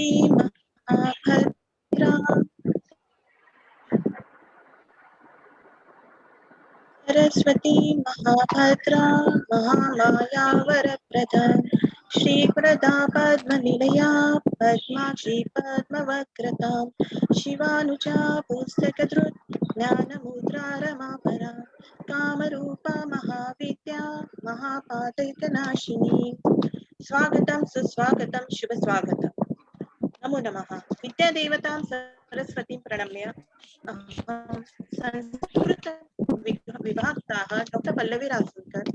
महाभद्रा सरस्वती महाभद्रा महामाया वरप्रदा श्रीवरदा पद्मनिलया पद्माक्षी पद्मवक्रता शिवानुजा पुस्तकधृत् ज्ञानमुद्रा रमापरा कामरूपा महाविद्या महापातकनाशिनी स्वागतं सुस्वागतं शुभ स्वागतम्। नमो नमः। विद्यादेवतां सरस्वतीं प्रणम्य संस्कृत विभागतः डॉक्टर पल्लवी रासुल्कर्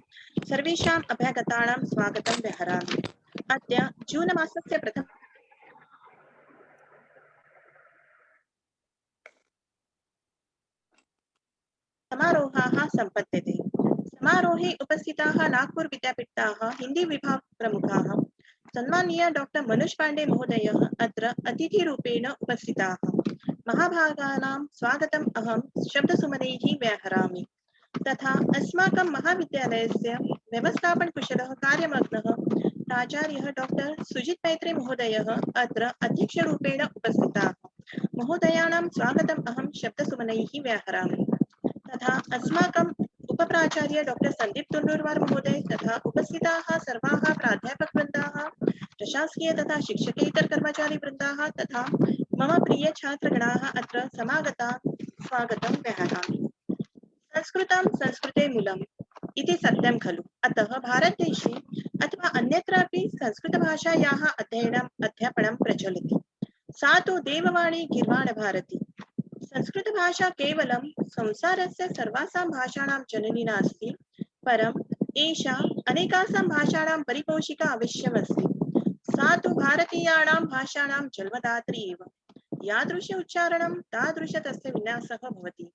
सर्वेषाम् अभ्यागतानां स्वागतं व्याहरामि। अद्य जून मासस्य प्रथम समारोहाः सम्पद्यते। समारोहे उपस्थिताः नागपुर विद्यापीठाः हिंदी विभाग प्रमुखाः सन्माननीय डॉक्टर मनोज पांडे महोदयः अत्र अतिथिरूपेण उपस्थिताः। महाभागानां स्वागतम् अहं शब्दसुमनैः व्याहरामि। तथा अस्माकं महाविद्यालयस्य व्यवस्थापनकुशलः कार्यमग्नः प्राचार्यः डॉक्टर सुजित मैत्रे महोदयः अत्र अध्यक्षरूपेण उपस्थिताः। महोदयानां स्वागतम् अहं शब्दसुमनैः व्याहरामि। तथा अस्माकं उपप्राचार्य डॉक्टर संदीप तुंडुरवार महोदय तथा उपस्थिताः सर्वाः प्राध्यापकवृन्दाः प्रशासकीय तथा शिक्षकेतर कर्मचारी वृन्दाः तथा मम प्रिय छात्रगणाः अत्र समागता स्वागतं व्याहरामि। संस्कृतं संस्कृते मूलम् इति सत्यं खलु। अतः भारतदेशे अथवा अन्यत्रापि संस्कृतभाषायाः अध्ययनम् अध्यापनं प्रचलति। सा तु देववाणी गीर्वाण भारती। संस्कृत भाषा केवलं संसारस्य सर्वासां भाषाणां जननी नास्ति, परम् एषा अनेकासां भाषाणां परिपोषिका अवश्यमस्ति। सा तु भारतीयाणां भाषाणां जन्मदात्री एव। यादृश उच्चारणं तादृश तस्य विन्यासः भवति।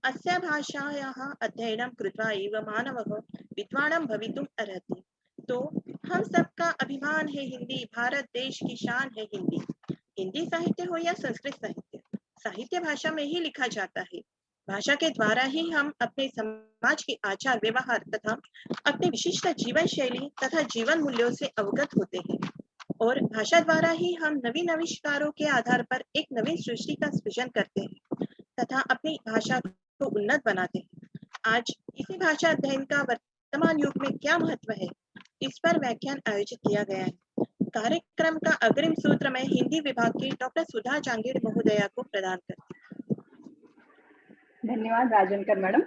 अस्या भाषायाः अध्ययनं कृत्वा एव मानवः विद्वान् भवितुम् अर्हति। तो हम सबका अभिमान है हिंदी, भारत देश की शान है हिंदी। हिंदी साहित्य हो या संस्कृत साहित्य, साहित्य भाषा में ही लिखा जाता है। भाषा के द्वारा ही हम अपने समाज के आचार व्यवहार तथा अपने विशिष्ट जीवन शैली तथा जीवन मूल्यों से अवगत होते हैं और भाषा द्वारा ही हम नवीन आविष्कारों के आधार पर एक नवीन सृष्टि का सृजन करते हैं तथा अपनी भाषा को उन्नत बनाते हैं। आज इसी भाषा अध्ययन का वर्तमान युग में क्या महत्व है, इस पर व्याख्यान आयोजित किया गया है। कार्यक्रम का अग्रिम सूत्र मैं हिंदी विभाग की डॉक्टर सुधा जांगीड़ महोदया को प्रदान करती हूँ। धन्यवाद राजनकर मैडम।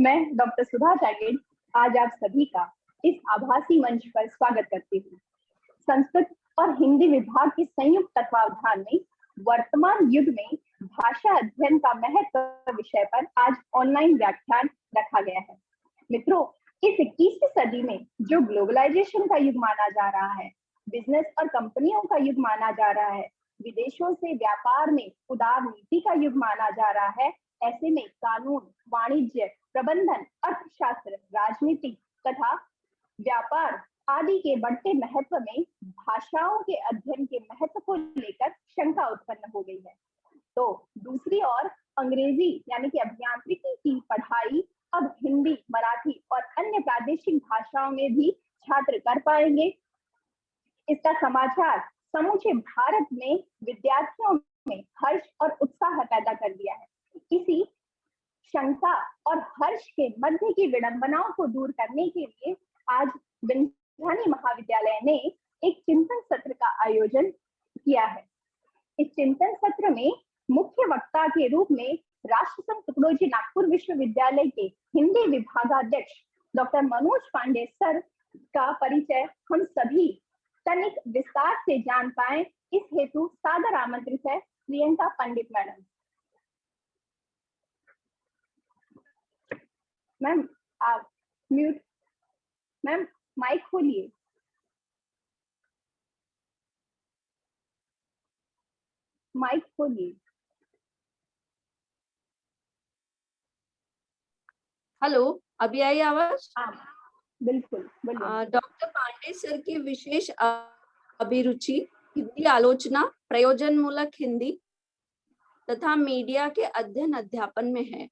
मैं डॉक्टर सुधा जांगीड़ आज आप सभी का इस आभासी मंच पर स्वागत करती हूँ। संस्कृत और हिंदी विभाग के संयुक्त तत्वावधान में वर्तमान युग में भाषा अध्ययन का महत्व विषय पर आज ऑनलाइन व्याख्यान रखा गया है। मित्रों, इस 21वीं सदी में जो ग्लोबलाइजेशन का युग माना जा रहा है, बिजनेस और कंपनियों का युग माना जा रहा है, विदेशों से व्यापार में उदार नीति का युग माना जा रहा है, ऐसे में कानून, वाणिज्य, प्रबंधन, अर्थशास्त्र, राजनीति तथा व्यापार आदि के बढ़ते महत्व में भाषाओं के अध्ययन के महत्व को लेकर शंका उत्पन्न हो गई है। तो दूसरी ओर अंग्रेजी यानी कि अभियांत्रिकी की पढ़ाई अब हिंदी, मराठी और अन्य प्रादेशिक भाषाओं में भी छात्र कर पाएंगे। इसका समाचार समूचे भारत में विद्यार्थियों में हर्ष और उत्साह पैदा कर दिया है। इसी शंका और हर्ष के मध्य की विडंबनाओं को दूर करने के लिए आज विंध्यानी महाविद्यालय ने एक चिंतन सत्र का आयोजन किया है। इस चिंतन सत्र में मुख्य वक्ता के रूप में राष्ट्रसंघ तुकडोजी नागपुर विश्वविद्यालय के हिंदी विभागाध्यक्ष डॉक्टर मनोज पांडे सर का परिचय हम सभी तनिक विस्तार से जान पाए, इस हेतु सादर आमंत्रित है प्रियंका पंडित मैडम। मैम आप म्यूट, मैम माइक खोलिए। माइक खोलिए। हेलो, अभी आई आवाज? हाँ बिल्कुल। डॉक्टर पांडे सर की विशेष अभिरुचि हिंदी आलोचना, प्रयोजन मूलक हिंदी तथा मीडिया के अध्ययन अध्यापन में है।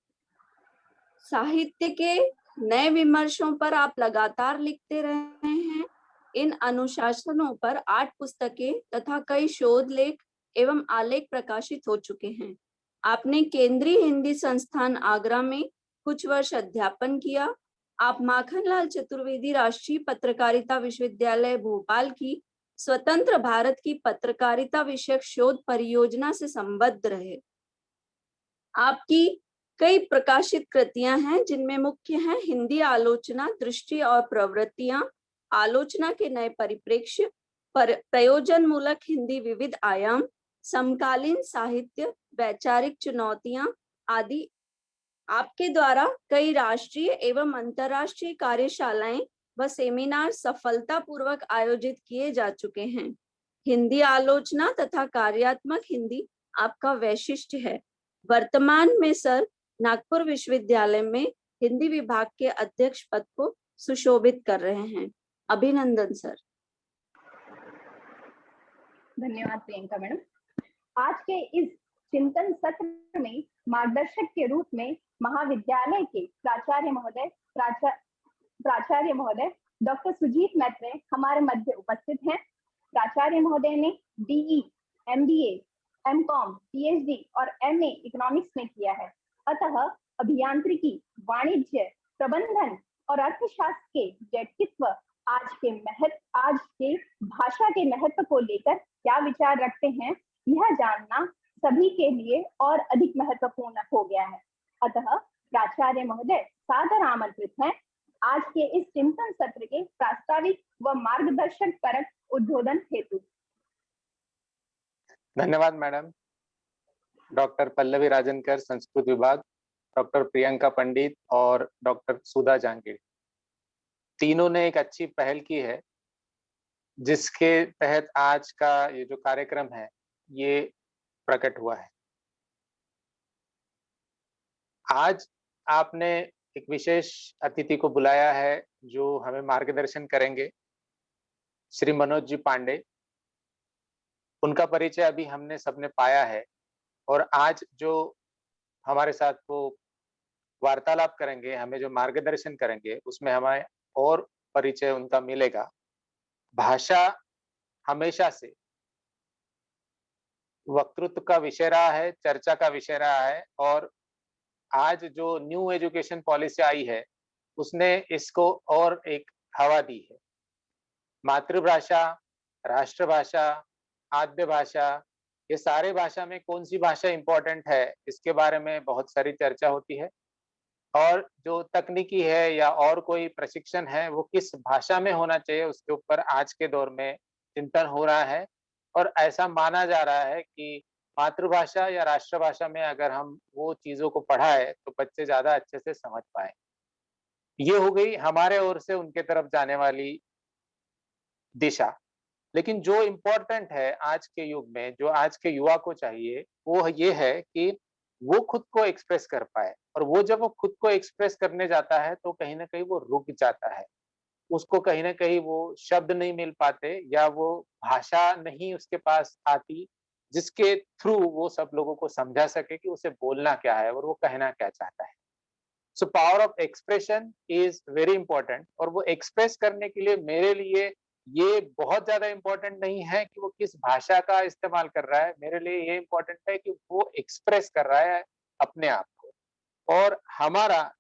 साहित्य के नए विमर्शों पर आप लगातार लिखते रहे हैं इन अनुशासनों पर 8 पुस्तकें तथा कई शोध लेख एवं आलेख प्रकाशित हो चुके हैं। आपने केंद्रीय हिंदी संस्थान आगरा में कुछ वर्ष अध्यापन किया। आप माखनलाल चतुर्वेदी राष्ट्रीय पत्रकारिता विश्वविद्यालय भोपाल की स्वतंत्र भारत की पत्रकारिता विषयक शोध परियोजना से संबद्ध रहे। आपकी कई प्रकाशित कृतियां हैं, जिनमें मुख्य हैं हिंदी आलोचना, दृष्टि और प्रवृत्तियां, आलोचना के नए परिप्रेक्ष्य, प्रयोजन मूलक हिंदी विविध आयाम, समकालीन साहित्य, वैचारिक चुनौतियां आदि। आपके द्वारा कई राष्ट्रीय एवं अंतर्राष्ट्रीय कार्यशालाएं व सेमिनार सफलतापूर्वक आयोजित किए जा चुके हैं। हिंदी आलोचना तथा कार्यात्मक हिंदी आपका वैशिष्ट्य है। वर्तमान में सर नागपुर विश्वविद्यालय में हिंदी विभाग के अध्यक्ष पद को सुशोभित कर रहे हैं। अभिनंदन सर। धन्यवाद प्रियंका मैडम। आज के इस चिंतन सत्र में मार्गदर्शक के रूप में महाविद्यालय के प्राचार्य महोदय डॉक्टर सुजीत मैत्रेय हमारे मध्य उपस्थित हैं। प्राचार्य महोदय ने बीई, एमबीए, एमकॉम, पीएचडी और एमए इकोनॉमिक्स में किया है। अतः अभियांत्रिकी, वाणिज्य, प्रबंधन और अर्थशास्त्र के व्यक्तित्व आज के भाषा के महत्व को लेकर क्या विचार रखते हैं, यह जानना सभी के लिए और अधिक महत्वपूर्ण हो गया है। अतः प्राचार्य महोदय सादर आमंत्रित हैं आज के इस चिंतन सत्र के प्रास्ताविक व मार्गदर्शक परक उद्बोधन हेतु। धन्यवाद मैडम। डॉक्टर पल्लवी राजनकर संस्कृत विभाग, डॉक्टर प्रियंका पंडित और डॉक्टर सुधा जांगीड़, तीनों ने एक अच्छी पहल की है, जिसके तहत आज का ये जो कार्यक्रम है ये प्रकट हुआ है। आज आपने एक विशेष अतिथि को बुलाया है जो हमें मार्गदर्शन करेंगे, श्री मनोज जी पांडे। उनका परिचय अभी हमने सबने पाया है और आज जो हमारे साथ वो वार्तालाप करेंगे, हमें जो मार्गदर्शन करेंगे, उसमें हमें और परिचय उनका मिलेगा। भाषा हमेशा से वक्तृत्व का विषय रहा है, चर्चा का विषय रहा है और आज जो न्यू एजुकेशन पॉलिसी आई है उसने इसको और एक हवा दी है। मातृभाषा, राष्ट्रभाषा, आद्य भाषा, ये सारे भाषा में कौन सी भाषा इंपॉर्टेंट है, इसके बारे में बहुत सारी चर्चा होती है। और जो तकनीकी है या और कोई प्रशिक्षण है वो किस भाषा में होना चाहिए, उसके ऊपर आज के दौर में चिंतन हो रहा है। और ऐसा माना जा रहा है कि मातृभाषा या राष्ट्रभाषा में अगर हम वो चीजों को पढ़ाए तो बच्चे ज्यादा अच्छे से समझ पाए। ये हो गई हमारे ओर से उनके तरफ जाने वाली दिशा। लेकिन जो इम्पोर्टेंट है आज के युग में, जो आज के युवा को चाहिए, वो ये है कि वो खुद को एक्सप्रेस कर पाए। और वो जब वो खुद को एक्सप्रेस करने जाता है तो कहीं ना कहीं वो रुक जाता है, उसको कहीं ना कहीं वो शब्द नहीं मिल पाते या वो भाषा नहीं उसके पास आती जिसके थ्रू वो सब लोगों को समझा सके कि उसे बोलना क्या है और वो कहना क्या चाहता है। So power of expression is very important. और वो एक्सप्रेस करने के लिए मेरे लिए ये बहुत ज्यादा इंपॉर्टेंट नहीं है कि वो किस भाषा का इस्तेमाल कर रहा है, मेरे लिए ये इंपॉर्टेंट है कि वो एक्सप्रेस कर रहा है अपने आप को। और हमारा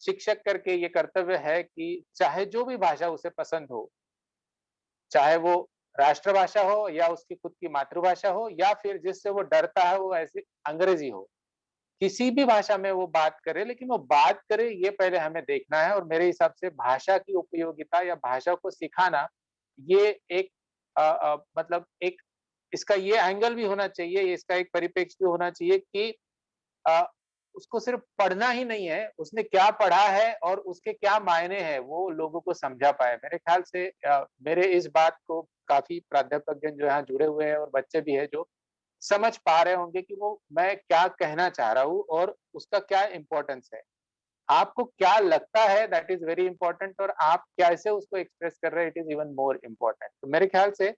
शिक्षक करके ये कर्तव्य है कि चाहे जो भी भाषा उसे पसंद हो, चाहे वो राष्ट्रभाषा हो या उसकी खुद की मातृभाषा हो या फिर जिससे वो डरता है वो ऐसी अंग्रेजी हो, किसी भी भाषा में वो बात करे, लेकिन वो बात करे ये पहले हमें देखना है। और मेरे हिसाब से भाषा की उपयोगिता या भाषा को सिखाना ये एक मतलब एक इसका ये एंगल भी होना चाहिए, इसका एक परिप्रेक्ष्य भी होना चाहिए कि उसको सिर्फ पढ़ना ही नहीं है, उसने क्या पढ़ा है और उसके क्या मायने हैं वो लोगों को समझा पाए। मेरे ख्याल से मेरे इस बात को काफी प्राध्यापकगण जो यहाँ जुड़े हुए हैं और बच्चे भी है जो समझ पा रहे होंगे कि वो मैं क्या कहना चाह रहा हूँ और उसका क्या इम्पोर्टेंस है। आपको क्या लगता है दैट इज वेरी इंपॉर्टेंट, और आप कैसे उसको एक्सप्रेस कर रहे हैं it is even more important. तो मेरे ख्याल से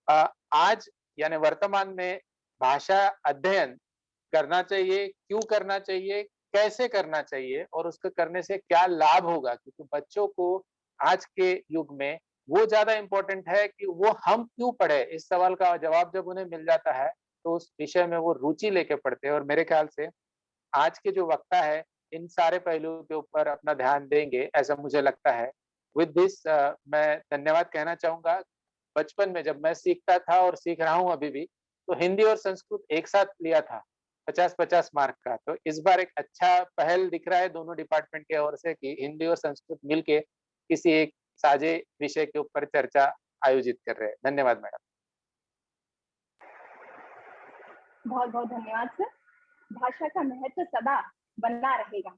आज यानी वर्तमान में भाषा अध्ययन करना चाहिए, क्यों करना चाहिए, कैसे करना चाहिए और उसको करने से क्या लाभ होगा, क्योंकि बच्चों को आज के युग में वो ज्यादा इम्पोर्टेंट है कि वो हम क्यों पढ़े। इस सवाल का जवाब जब उन्हें मिल जाता है तो उस विषय में वो रुचि लेके पढ़ते हैं। और मेरे ख्याल से आज के जो वक्ता है इन सारे पहलुओं के ऊपर अपना ध्यान देंगे, ऐसा मुझे लगता है। विद दिस मैं धन्यवाद कहना चाहूंगा। बचपन में जब मैं सीखता था और सीख रहा हूँ अभी भी, तो हिंदी और संस्कृत एक साथ लिया था 50-50 मार्क का। तो इस बार एक अच्छा पहल दिख रहा है दोनों डिपार्टमेंट की ओर से कि हिंदी और संस्कृत मिलके किसी एक साझे विषय के ऊपर चर्चा आयोजित कर रहे हैं। धन्यवाद मैडम। बहुत बहुत धन्यवाद सर। भाषा का महत्व सदा बना रहेगा।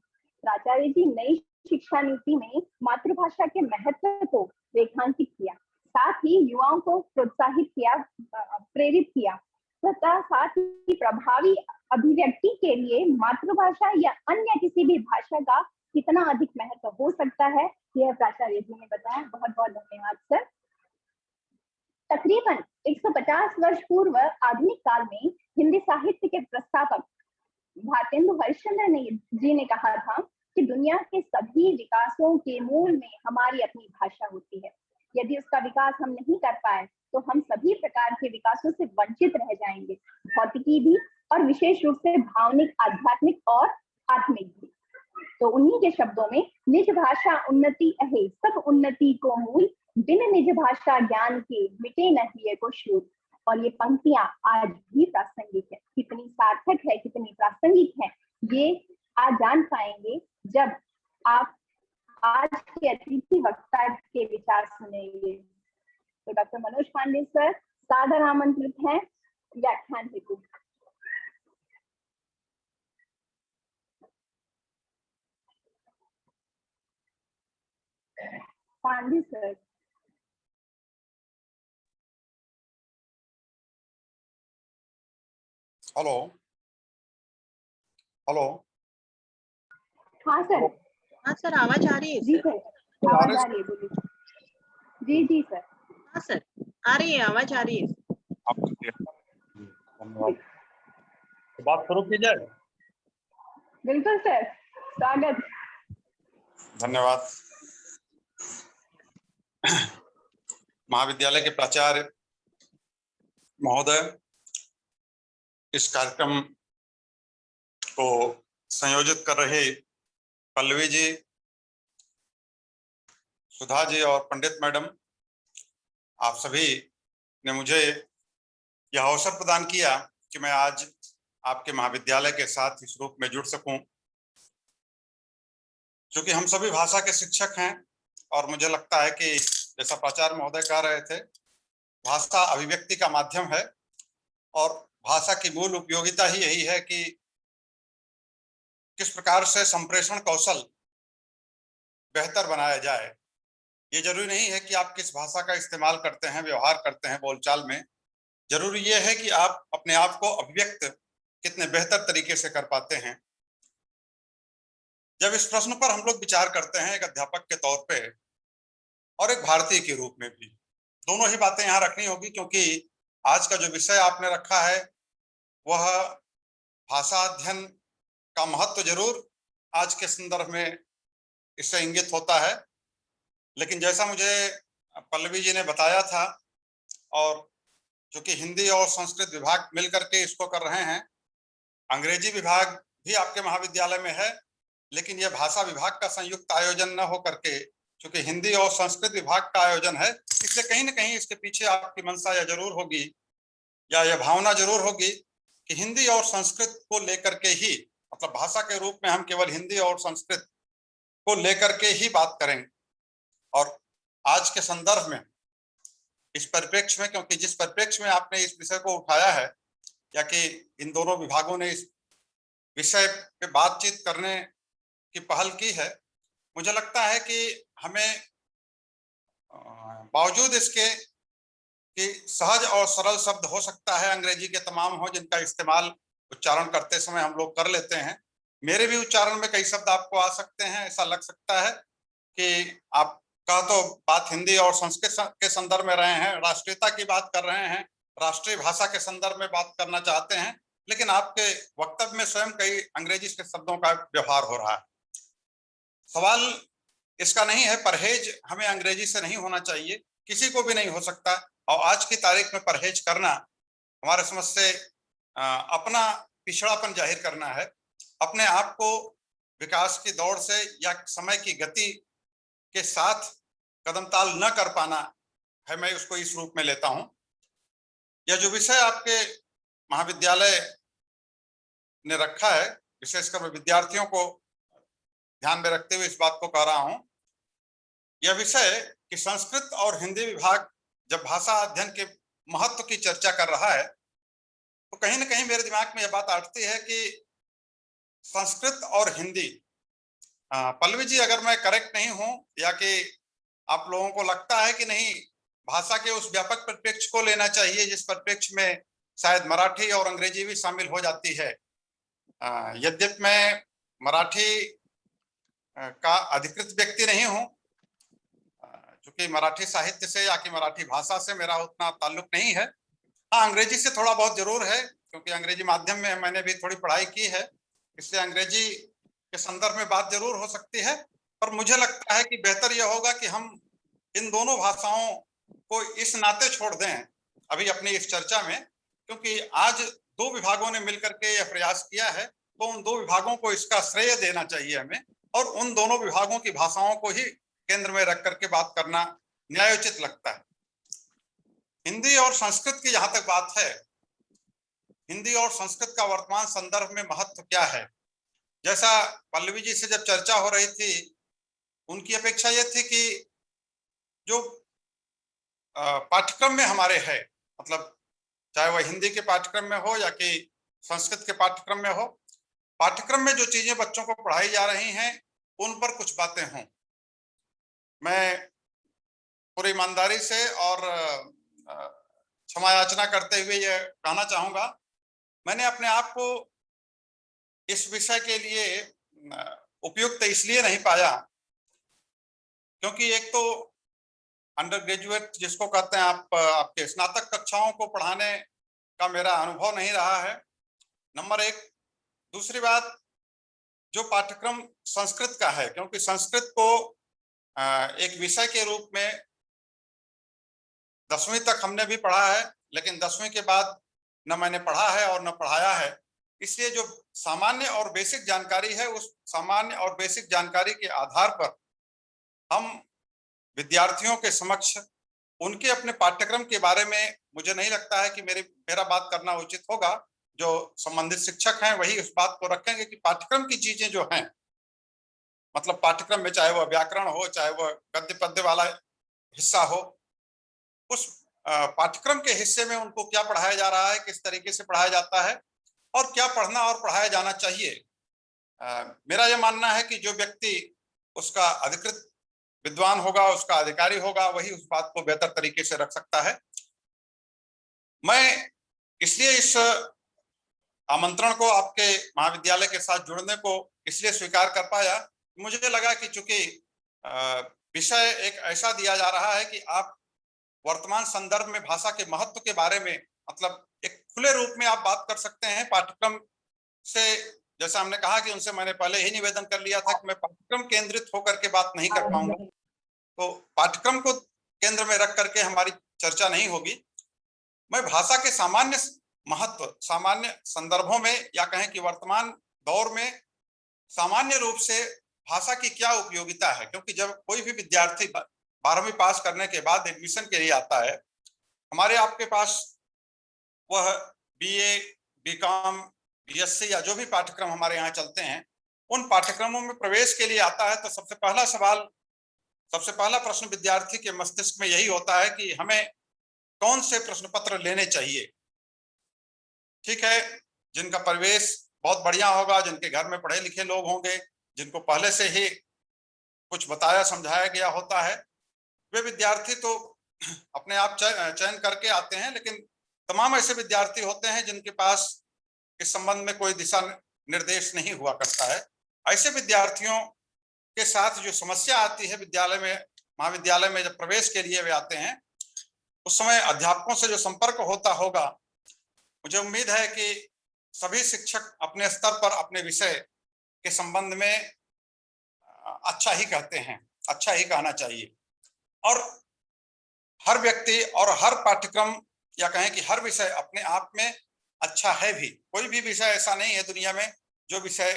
प्राचार्य जी नई शिक्षा नीति में मातृभाषा के महत्व को रेखांकित किया, साथ ही युवाओं को प्रोत्साहित किया, प्रेरित किया तथा साथ ही प्रभावी अभिव्यक्ति के लिए मातृभाषा या अन्य किसी भी भाषा का कितना अधिक महत्व हो सकता है, यह प्राचार्य जी ने बताया। बहुत बहुत धन्यवाद सर। तकरीबन 150 वर्ष पूर्व आधुनिक काल में हिंदी साहित्य के प्रस्तावक भारतेंदु हरिश्चंद्र जी ने कहा था कि दुनिया के सभी विकासों के मूल में हमारी अपनी भाषा होती है। यदि उसका विकास हम नहीं कर पाए तो हम सभी प्रकार के विकासों से वंचित रह जाएंगे, भौतिकी भी और विशेष रूप से भावनिक, आध्यात्मिक और आत्मिक भी। तो उन्हीं के शब्दों में निज भाषा उन्नति अहे सब उन्नति को मूल, बिन निज भाषा ज्ञान के मिटे न हिय को शूल। और ये पंक्तियां आज भी प्रासंगिक है। कितनी सार्थक है, कितनी प्रासंगिक है, ये आज जान पाएंगे जब आप आज के अतिथि वक्ता के विचार सुनेंगे। तो डॉक्टर मनोज पांडे सर सादर आमंत्रित हैं व्याख्यान हेतु। पांडे सर। Hello hello. हाँ सर। हाँ सर, आवाज आ रही है जी सर। सर, आवाज आ रही है, बोलिए। जी जी सर। हाँ सर, आ रही है, आवाज आ रही है। धन्यवाद। बात शुरू की जाए। बिल्कुल सर, स्वागत। धन्यवाद। महाविद्यालय के प्राचार्य महोदय, इस कार्यक्रम को संयोजित कर रहे पल्लवी जी, सुधा जी और पंडित मैडम, आप सभी ने मुझे यह अवसर प्रदान किया कि मैं आज आपके महाविद्यालय के साथ इस रूप में जुड़ सकूं। क्योंकि हम सभी भाषा के शिक्षक हैं और मुझे लगता है कि जैसा प्राचार्य महोदय कह रहे थे, भाषा अभिव्यक्ति का माध्यम है और भाषा की मूल उपयोगिता ही यही है कि किस प्रकार से संप्रेषण कौशल बेहतर बनाया जाए। ये जरूरी नहीं है कि आप किस भाषा का इस्तेमाल करते हैं, व्यवहार करते हैं बोलचाल में, जरूरी ये है कि आप अपने आप को अभिव्यक्त कितने बेहतर तरीके से कर पाते हैं। जब इस प्रश्न पर हम लोग विचार करते हैं एक अध्यापक के तौर पे और एक भारतीय के रूप में भी, दोनों ही बातें यहाँ रखनी होगी, क्योंकि आज का जो विषय आपने रखा है वह भाषा अध्ययन का महत्व जरूर आज के संदर्भ में इससे इंगित होता है। लेकिन जैसा मुझे पल्लवी जी ने बताया था, और चूंकि हिंदी और संस्कृत विभाग मिलकर के इसको कर रहे हैं, अंग्रेजी विभाग भी आपके महाविद्यालय में है, लेकिन यह भाषा विभाग का संयुक्त आयोजन न हो करके चूंकि हिंदी और संस्कृत विभाग का आयोजन है, इसलिए कहीं ना कहीं इसके पीछे आपकी मंशा यह जरूर होगी या यह भावना जरूर होगी कि हिंदी और संस्कृत को लेकर के ही, मतलब भाषा के रूप में हम केवल हिंदी और संस्कृत को लेकर के ही बात करें। और आज के संदर्भ में इस परिप्रेक्ष्य में, क्योंकि जिस परिप्रेक्ष्य में आपने इस विषय को उठाया है या कि इन दोनों विभागों ने इस विषय पे बातचीत करने की पहल की है, मुझे लगता है कि हमें बावजूद इसके कि सहज और सरल शब्द हो सकता है अंग्रेजी के तमाम हो जिनका इस्तेमाल उच्चारण करते समय हम लोग कर लेते हैं, मेरे भी उच्चारण में कई शब्द आपको आ सकते हैं। ऐसा लग सकता है कि आप का तो बात हिंदी और संस्कृत के संदर्भ में रहे हैं, राष्ट्रीयता की बात कर रहे हैं, राष्ट्रीय भाषा के संदर्भ में बात करना चाहते हैं, लेकिन आपके वक्तव्य में स्वयं कई अंग्रेजी के शब्दों का व्यवहार हो रहा है। सवाल इसका नहीं है, परहेज हमें अंग्रेजी से नहीं होना चाहिए, किसी को भी नहीं हो सकता। और आज की तारीख में परहेज करना हमारे समझ से अपना पिछड़ापन जाहिर करना है। अपने आप को विकास की दौड़ से या समय की गति के साथ कदम ताल न कर पाना है, मैं उसको इस रूप में लेता हूं। यह जो विषय आपके महाविद्यालय ने रखा है, विशेषकर मैं विद्यार्थियों को ध्यान में रखते हुए इस बात को कह रहा हूं, यह विषय कि संस्कृत और हिंदी विभाग जब भाषा अध्ययन के महत्व की चर्चा कर रहा है तो कहीं ना कहीं मेरे दिमाग में यह बात आती है कि संस्कृत और हिंदी, पल्लवी जी अगर मैं करेक्ट नहीं हूं या कि आप लोगों को लगता है कि नहीं भाषा के उस व्यापक परिप्रेक्ष्य को लेना चाहिए जिस परिप्रेक्ष्य में शायद मराठी और अंग्रेजी भी शामिल हो जाती है। यद्यपि मैं मराठी का अधिकृत व्यक्ति नहीं हूं, चूंकि मराठी साहित्य से या कि मराठी भाषा से मेरा उतना ताल्लुक नहीं है। हाँ, अंग्रेजी से थोड़ा बहुत जरूर है क्योंकि अंग्रेजी माध्यम में मैंने भी थोड़ी पढ़ाई की है, इसलिए अंग्रेजी के संदर्भ में बात जरूर हो सकती है। पर मुझे लगता है कि बेहतर यह होगा कि हम इन दोनों भाषाओं को इस नाते छोड़ दें अभी अपनी इस चर्चा में, क्योंकि आज दो विभागों ने मिलकर के यह प्रयास किया है तो उन दो विभागों को इसका श्रेय देना चाहिए हमें, और उन दोनों विभागों की भाषाओं को ही केंद्र में रख करके बात करना न्यायोचित लगता है। हिंदी और संस्कृत की जहां तक बात है, हिंदी और संस्कृत का वर्तमान संदर्भ में महत्व क्या है, जैसा पल्लवी जी से जब चर्चा हो रही थी उनकी अपेक्षा यह थी कि जो पाठ्यक्रम में हमारे है, मतलब चाहे वह हिंदी के पाठ्यक्रम में हो या कि संस्कृत के पाठ्यक्रम में हो, पाठ्यक्रम में जो चीजें बच्चों को पढ़ाई जा रही हैं उन पर कुछ बातें हों। मैं पूरी ईमानदारी से और क्षमा याचना करते हुए यह कहना चाहूंगा, मैंने अपने आप को इस विषय के लिए उपयुक्त इसलिए नहीं पाया क्योंकि एक तो अंडर ग्रेजुएट जिसको कहते हैं आप, आपके स्नातक कक्षाओं को पढ़ाने का मेरा अनुभव नहीं रहा है, नंबर एक। दूसरी बात, जो पाठ्यक्रम संस्कृत का है, क्योंकि संस्कृत को एक विषय के रूप में 10वीं तक हमने भी पढ़ा है, लेकिन 10वीं के बाद न मैंने पढ़ा है और न पढ़ाया है, इसलिए जो सामान्य और बेसिक जानकारी है उस सामान्य और बेसिक जानकारी के आधार पर हम विद्यार्थियों के समक्ष उनके अपने पाठ्यक्रम के बारे में, मुझे नहीं लगता है कि मेरा बात करना उचित होगा। जो संबंधित शिक्षक हैं वही उस बात को रखेंगे कि पाठ्यक्रम की चीजें जो हैं, मतलब पाठ्यक्रम में चाहे वह व्याकरण हो, चाहे वह गद्य पद्य वाला हिस्सा हो, उस पाठ्यक्रम के हिस्से में उनको क्या पढ़ाया जा रहा है, किस तरीके से पढ़ाया जाता है और क्या पढ़ना और पढ़ाया जाना चाहिए। मेरा यह मानना है कि जो व्यक्ति उसका अधिकृत विद्वान होगा, उसका अधिकारी होगा, वही उस बात को बेहतर तरीके से रख सकता है। मैं इसलिए इस आमंत्रण को आपके महाविद्यालय के साथ जुड़ने को इसलिए स्वीकार कर पाया, मुझे लगा कि चूंकि विषय एक ऐसा दिया जा रहा है कि आप वर्तमान संदर्भ में भाषा के महत्व के बारे में, मतलब एक खुले रूप में आप बात कर सकते हैं पाठ्यक्रम से। जैसा हमने कहा कि उनसे मैंने पहले ही निवेदन कर लिया था कि मैं पाठ्यक्रम केंद्रित होकर के बात नहीं कर पाऊंगा, तो पाठ्यक्रम को केंद्र में रख करके हमारी चर्चा नहीं होगी। मैं भाषा के सामान्य महत्व, सामान्य संदर्भों में, या कहें कि वर्तमान दौर में सामान्य रूप से भाषा की क्या उपयोगिता है, क्योंकि जब कोई भी विद्यार्थी 12वीं पास करने के बाद एडमिशन के लिए आता है, हमारे आपके पास वह बीए, बीकॉम, बीएससी या जो भी पाठ्यक्रम हमारे यहाँ चलते हैं, उन पाठ्यक्रमों में प्रवेश के लिए आता है तो सबसे पहला सवाल, सबसे पहला प्रश्न विद्यार्थी के मस्तिष्क में यही होता है कि हमें कौन से प्रश्न पत्र लेने चाहिए। ठीक है, जिनका परिवेश बहुत बढ़िया होगा, जिनके घर में पढ़े लिखे लोग होंगे, जिनको पहले से ही कुछ बताया समझाया गया होता है, वे विद्यार्थी तो अपने आप चयन करके आते हैं, लेकिन तमाम ऐसे विद्यार्थी होते हैं जिनके पास इस संबंध में कोई दिशा निर्देश नहीं हुआ करता है। ऐसे विद्यार्थियों के साथ जो समस्या आती है विद्यालय में, महाविद्यालय में जब प्रवेश के लिए वे आते हैं, उस समय अध्यापकों से जो संपर्क होता होगा, मुझे उम्मीद है कि सभी शिक्षक अपने स्तर पर अपने विषय के संबंध में अच्छा ही कहते हैं, अच्छा ही कहना चाहिए। और हर व्यक्ति और हर पाठ्यक्रम या कहें कि हर विषय अपने आप में अच्छा है भी। कोई भी विषय ऐसा नहीं है दुनिया में जो विषय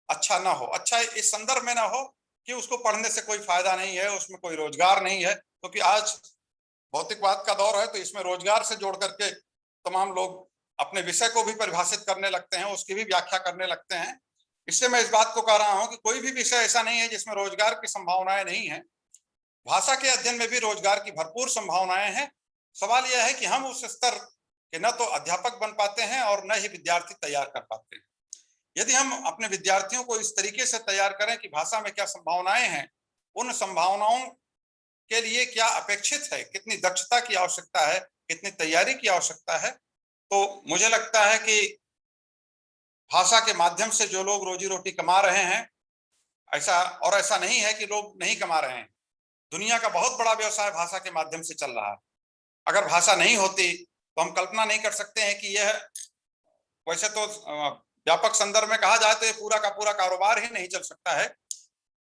अच्छा ना हो। अच्छा इस संदर्भ में ना हो कि उसको पढ़ने से कोई फायदा नहीं है, उसमें कोई रोजगार नहीं है, क्योंकि आज भौतिकवाद का दौर है, तो इसमें रोजगार से जोड़ करके तमाम लोग अपने विषय को भी परिभाषित करने लगते हैं, उसकी भी व्याख्या करने लगते हैं। इससे मैं इस बात को कह रहा हूं कि कोई भी विषय ऐसा नहीं है जिसमें रोजगार की संभावनाएं नहीं है। भाषा के अध्ययन में भी रोजगार की भरपूर संभावनाएं हैं। सवाल यह है कि हम उस स्तर के न तो अध्यापक बन पाते हैं और न ही विद्यार्थी तैयार कर पाते हैं। यदि हम अपने विद्यार्थियों को इस तरीके से तैयार करें कि भाषा में क्या संभावनाएं हैं, उन संभावनाओं के लिए क्या अपेक्षित है, कितनी दक्षता की आवश्यकता है, कितनी तैयारी की आवश्यकता है, तो मुझे लगता है कि भाषा के माध्यम से जो लोग रोजी रोटी कमा रहे हैं, ऐसा नहीं है कि लोग नहीं कमा रहे हैं। दुनिया का बहुत बड़ा व्यवसाय भाषा के माध्यम से चल रहा है। अगर भाषा नहीं होती तो हम कल्पना नहीं कर सकते हैं कि यह, वैसे तो व्यापक संदर्भ में कहा जाए तो ये पूरा का पूरा कारोबार ही नहीं चल सकता है,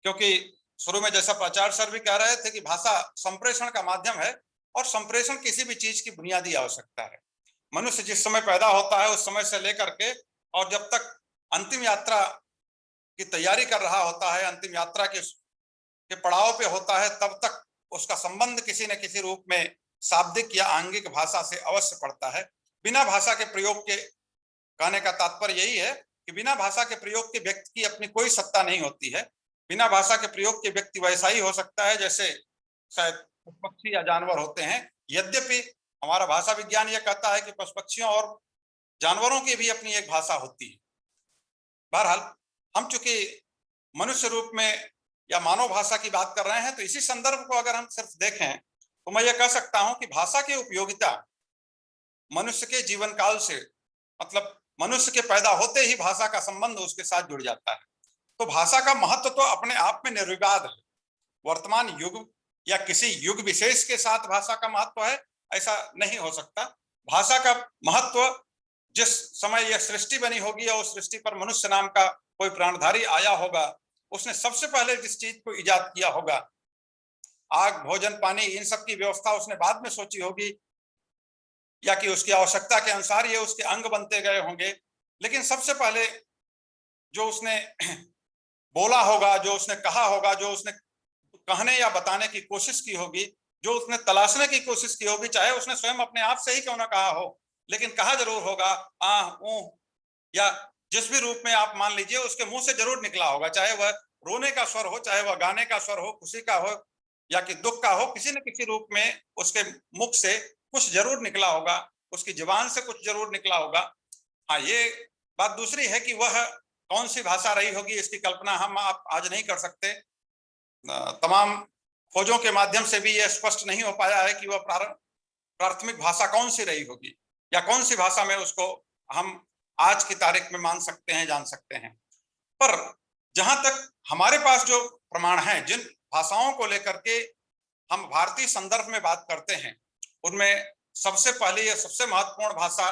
क्योंकि शुरू में जैसा प्राचार्य सर भी कह रहे थे कि भाषा संप्रेषण का माध्यम है, और संप्रेषण किसी भी चीज की बुनियादी आवश्यकता है। मनुष्य जिस समय पैदा होता है उस समय से लेकर के और जब तक अंतिम यात्रा की तैयारी कर रहा होता है, अंतिम यात्रा के पड़ाव पे होता है, तब तक उसका संबंध किसी न किसी रूप में शाब्दिक या आंगिक भाषा से अवश्य पड़ता है। बिना भाषा के प्रयोग के, कहने का तात्पर्य यही है कि बिना भाषा के प्रयोग के व्यक्ति की अपनी कोई सत्ता नहीं होती है। बिना भाषा के प्रयोग के व्यक्ति वैसा ही हो सकता है जैसे शायद पक्षी या जानवर होते हैं। यद्यपि हमारा भाषा विज्ञान यह कहता है कि पशु पक्षियों और जानवरों की भी अपनी एक भाषा होती है। बहरहाल हम चूंकि मनुष्य रूप में या मानव भाषा की बात कर रहे हैं, तो इसी संदर्भ को अगर हम सिर्फ देखें तो मैं ये कह सकता हूं कि भाषा की उपयोगिता मनुष्य के जीवन काल से, मतलब मनुष्य के पैदा होते ही भाषा का संबंध उसके साथ जुड़ जाता है। तो भाषा का महत्व तो अपने आप में निर्विवाद है। वर्तमान युग या किसी युग विशेष के साथ भाषा का महत्व है ऐसा नहीं हो सकता। भाषा का महत्व जिस समय यह सृष्टि बनी होगी और उस सृष्टि पर मनुष्य नाम का कोई प्राणधारी आया होगा, उसने सबसे पहले जिस चीज को इजाद किया होगा, आग, भोजन, पानी, इन सब की व्यवस्था उसने बाद में सोची होगी, या कि उसकी आवश्यकता के अनुसार ये उसके अंग बनते गए होंगे। लेकिन सबसे पहले जो उसने बोला होगा, जो उसने कहा होगा, जो उसने कहने या बताने की कोशिश की होगी, जो उसने तलाशने की कोशिश की होगी, चाहे उसने स्वयं अपने आप से ही क्यों ना कहा हो, लेकिन कहा जरूर होगा। आ, ऊ, या जिस भी रूप में आप मान लीजिए उसके मुंह से जरूर निकला होगा, चाहे वह रोने का स्वर हो, चाहे वह गाने का स्वर हो, खुशी का हो या कि दुख का हो, किसी न किसी रूप में उसके मुख से कुछ जरूर निकला होगा, उसकी जुबान से कुछ जरूर निकला होगा। हाँ, ये बात दूसरी है कि वह कौन सी भाषा रही होगी इसकी कल्पना हम आप आज नहीं कर सकते। तमाम खोजों के माध्यम से भी यह स्पष्ट नहीं हो पाया है कि वह प्राथमिक भाषा कौन सी रही होगी या कौन सी भाषा में उसको हम आज की तारीख में मान सकते हैं, जान सकते हैं। पर जहां तक हमारे पास जो प्रमाण हैं, जिन भाषाओं को लेकर के हम भारतीय संदर्भ में बात करते हैं, उनमें सबसे पहले या सबसे महत्वपूर्ण भाषा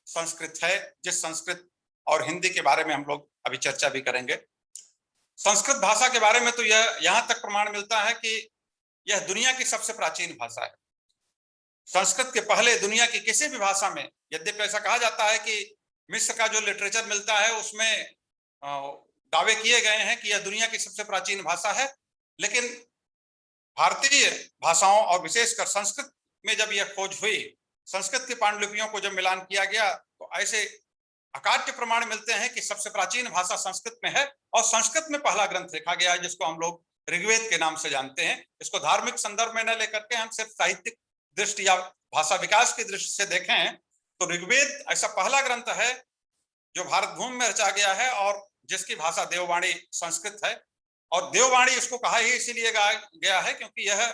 संस्कृत है, जिस संस्कृत और हिंदी के बारे में हम लोग अभी चर्चा भी करेंगे। संस्कृत भाषा के बारे में तो यह यहाँ तक प्रमाण मिलता है कि यह दुनिया की सबसे प्राचीन भाषा है। संस्कृत के पहले दुनिया की किसी भी भाषा में, यद्यपि ऐसा कहा जाता है कि मिस्र का जो लिटरेचर मिलता है उसमें दावे किए गए हैं कि यह दुनिया की सबसे प्राचीन भाषा है, लेकिन भारतीय भाषाओं और विशेषकर संस्कृत में जब यह खोज हुई, संस्कृत की पांडुलिपियों को जब मिलान किया गया, तो ऐसे अकाट्य प्रमाण मिलते हैं कि सबसे प्राचीन भाषा संस्कृत में है और संस्कृत में पहला ग्रंथ लिखा गया है जिसको हम लोग ऋग्वेद के नाम से जानते हैं। इसको धार्मिक संदर्भ में न लेकर के हम सिर्फ साहित्यिक दृष्टि या भाषा विकास की दृष्टि से देखें तो ऋग्वेद ऐसा पहला ग्रंथ है जो भारत भूमि में रचा गया है और जिसकी भाषा देववाणी संस्कृत है। और देववाणी इसको कहा ही इसीलिए गया है क्योंकि यह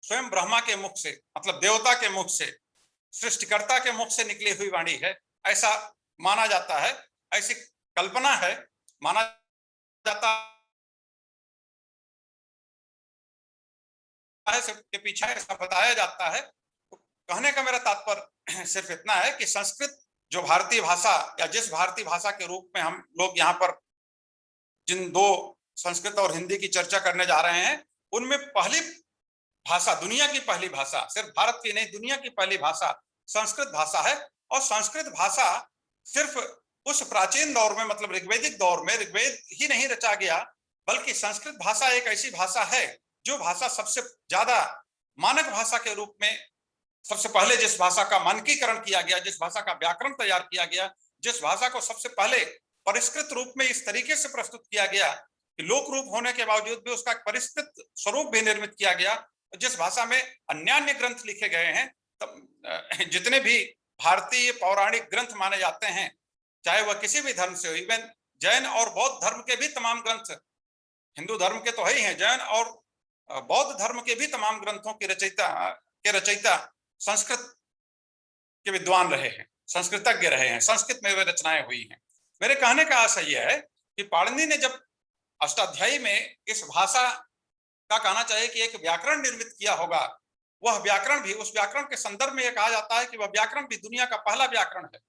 स्वयं ब्रह्मा के मुख से, मतलब देवता के मुख से, सृष्टिकर्ता के मुख से निकली हुई वाणी है, ऐसा माना जाता है, ऐसी कल्पना है, माना जाता है, के पीछे ऐसा बताया जाता है। तो कहने का मेरा तात्पर्य सिर्फ इतना है कि संस्कृत जो भारतीय भाषा या जिस भारतीय भाषा के रूप में हम लोग यहाँ पर जिन दो संस्कृत और हिंदी की चर्चा करने जा रहे हैं, उनमें पहली भाषा, दुनिया की पहली भाषा, सिर्फ भारत की नहीं दुनिया की पहली भाषा संस्कृत भाषा है। और संस्कृत भाषा सिर्फ उस प्राचीन दौर में, मतलब ऋग्वेदिक दौर में ऋग्वेद ही नहीं रचा गया, बल्कि संस्कृत भाषा एक ऐसी भाषा है जो भाषा सबसे ज्यादा मानक भाषा के रूप में, सबसे पहले जिस भाषा का मानकीकरण किया गया, जिस भाषा का व्याकरण तैयार किया गया, जिस भाषा को सबसे पहले परिष्कृत रूप में इस तरीके से प्रस्तुत किया गया कि लोक रूप होने के बावजूद भी उसका परिष्कृत स्वरूप भी निर्मित किया गया, जिस भाषा में अन्यान्य ग्रंथ लिखे गए हैं, तब जितने भी भारतीय पौराणिक ग्रंथ माने जाते हैं, चाहे वह किसी भी धर्म से हो, इवन जैन और बौद्ध धर्म के भी तमाम ग्रंथ, हिंदू धर्म के तो है ही हैं, जैन और बौद्ध धर्म के भी तमाम ग्रंथों के रचयिता संस्कृत के विद्वान रहे हैं, संस्कृतज्ञ रहे हैं, संस्कृत में वे रचनाएं हुई हैं। मेरे कहने का आशय यह है कि पाणिनि ने जब अष्टाध्यायी में इस भाषा का, कहना चाहिए कि एक व्याकरण निर्मित किया होगा, वह व्याकरण भी, उस व्याकरण के संदर्भ में यह कहा जाता है कि वह व्याकरण भी दुनिया का पहला व्याकरण है।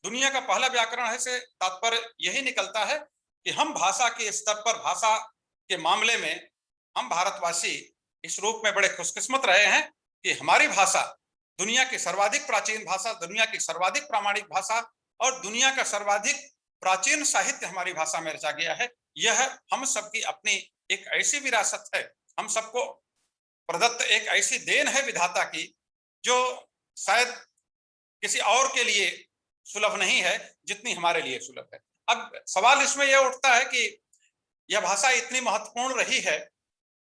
दुनिया का पहला व्याकरण है से तात्पर्य यही निकलता है कि हम भाषा के स्तर पर, भाषा के मामले में हम भारतवासी इस रूप में बड़े खुशकिस्मत रहे हैं कि हमारी भाषा दुनिया की सर्वाधिक प्राचीन भाषा, दुनिया की सर्वाधिक प्रामाणिक भाषा और दुनिया का सर्वाधिक प्राचीन साहित्य हमारी भाषा में रचा गया है। यह हम सबकी अपनी एक ऐसी विरासत है, हम सबको प्रदत्त एक ऐसी देन है विधाता की, जो शायद किसी और के लिए सुलभ नहीं है जितनी हमारे लिए सुलभ है। अब सवाल इसमें यह उठता है कि यह भाषा इतनी महत्वपूर्ण रही है,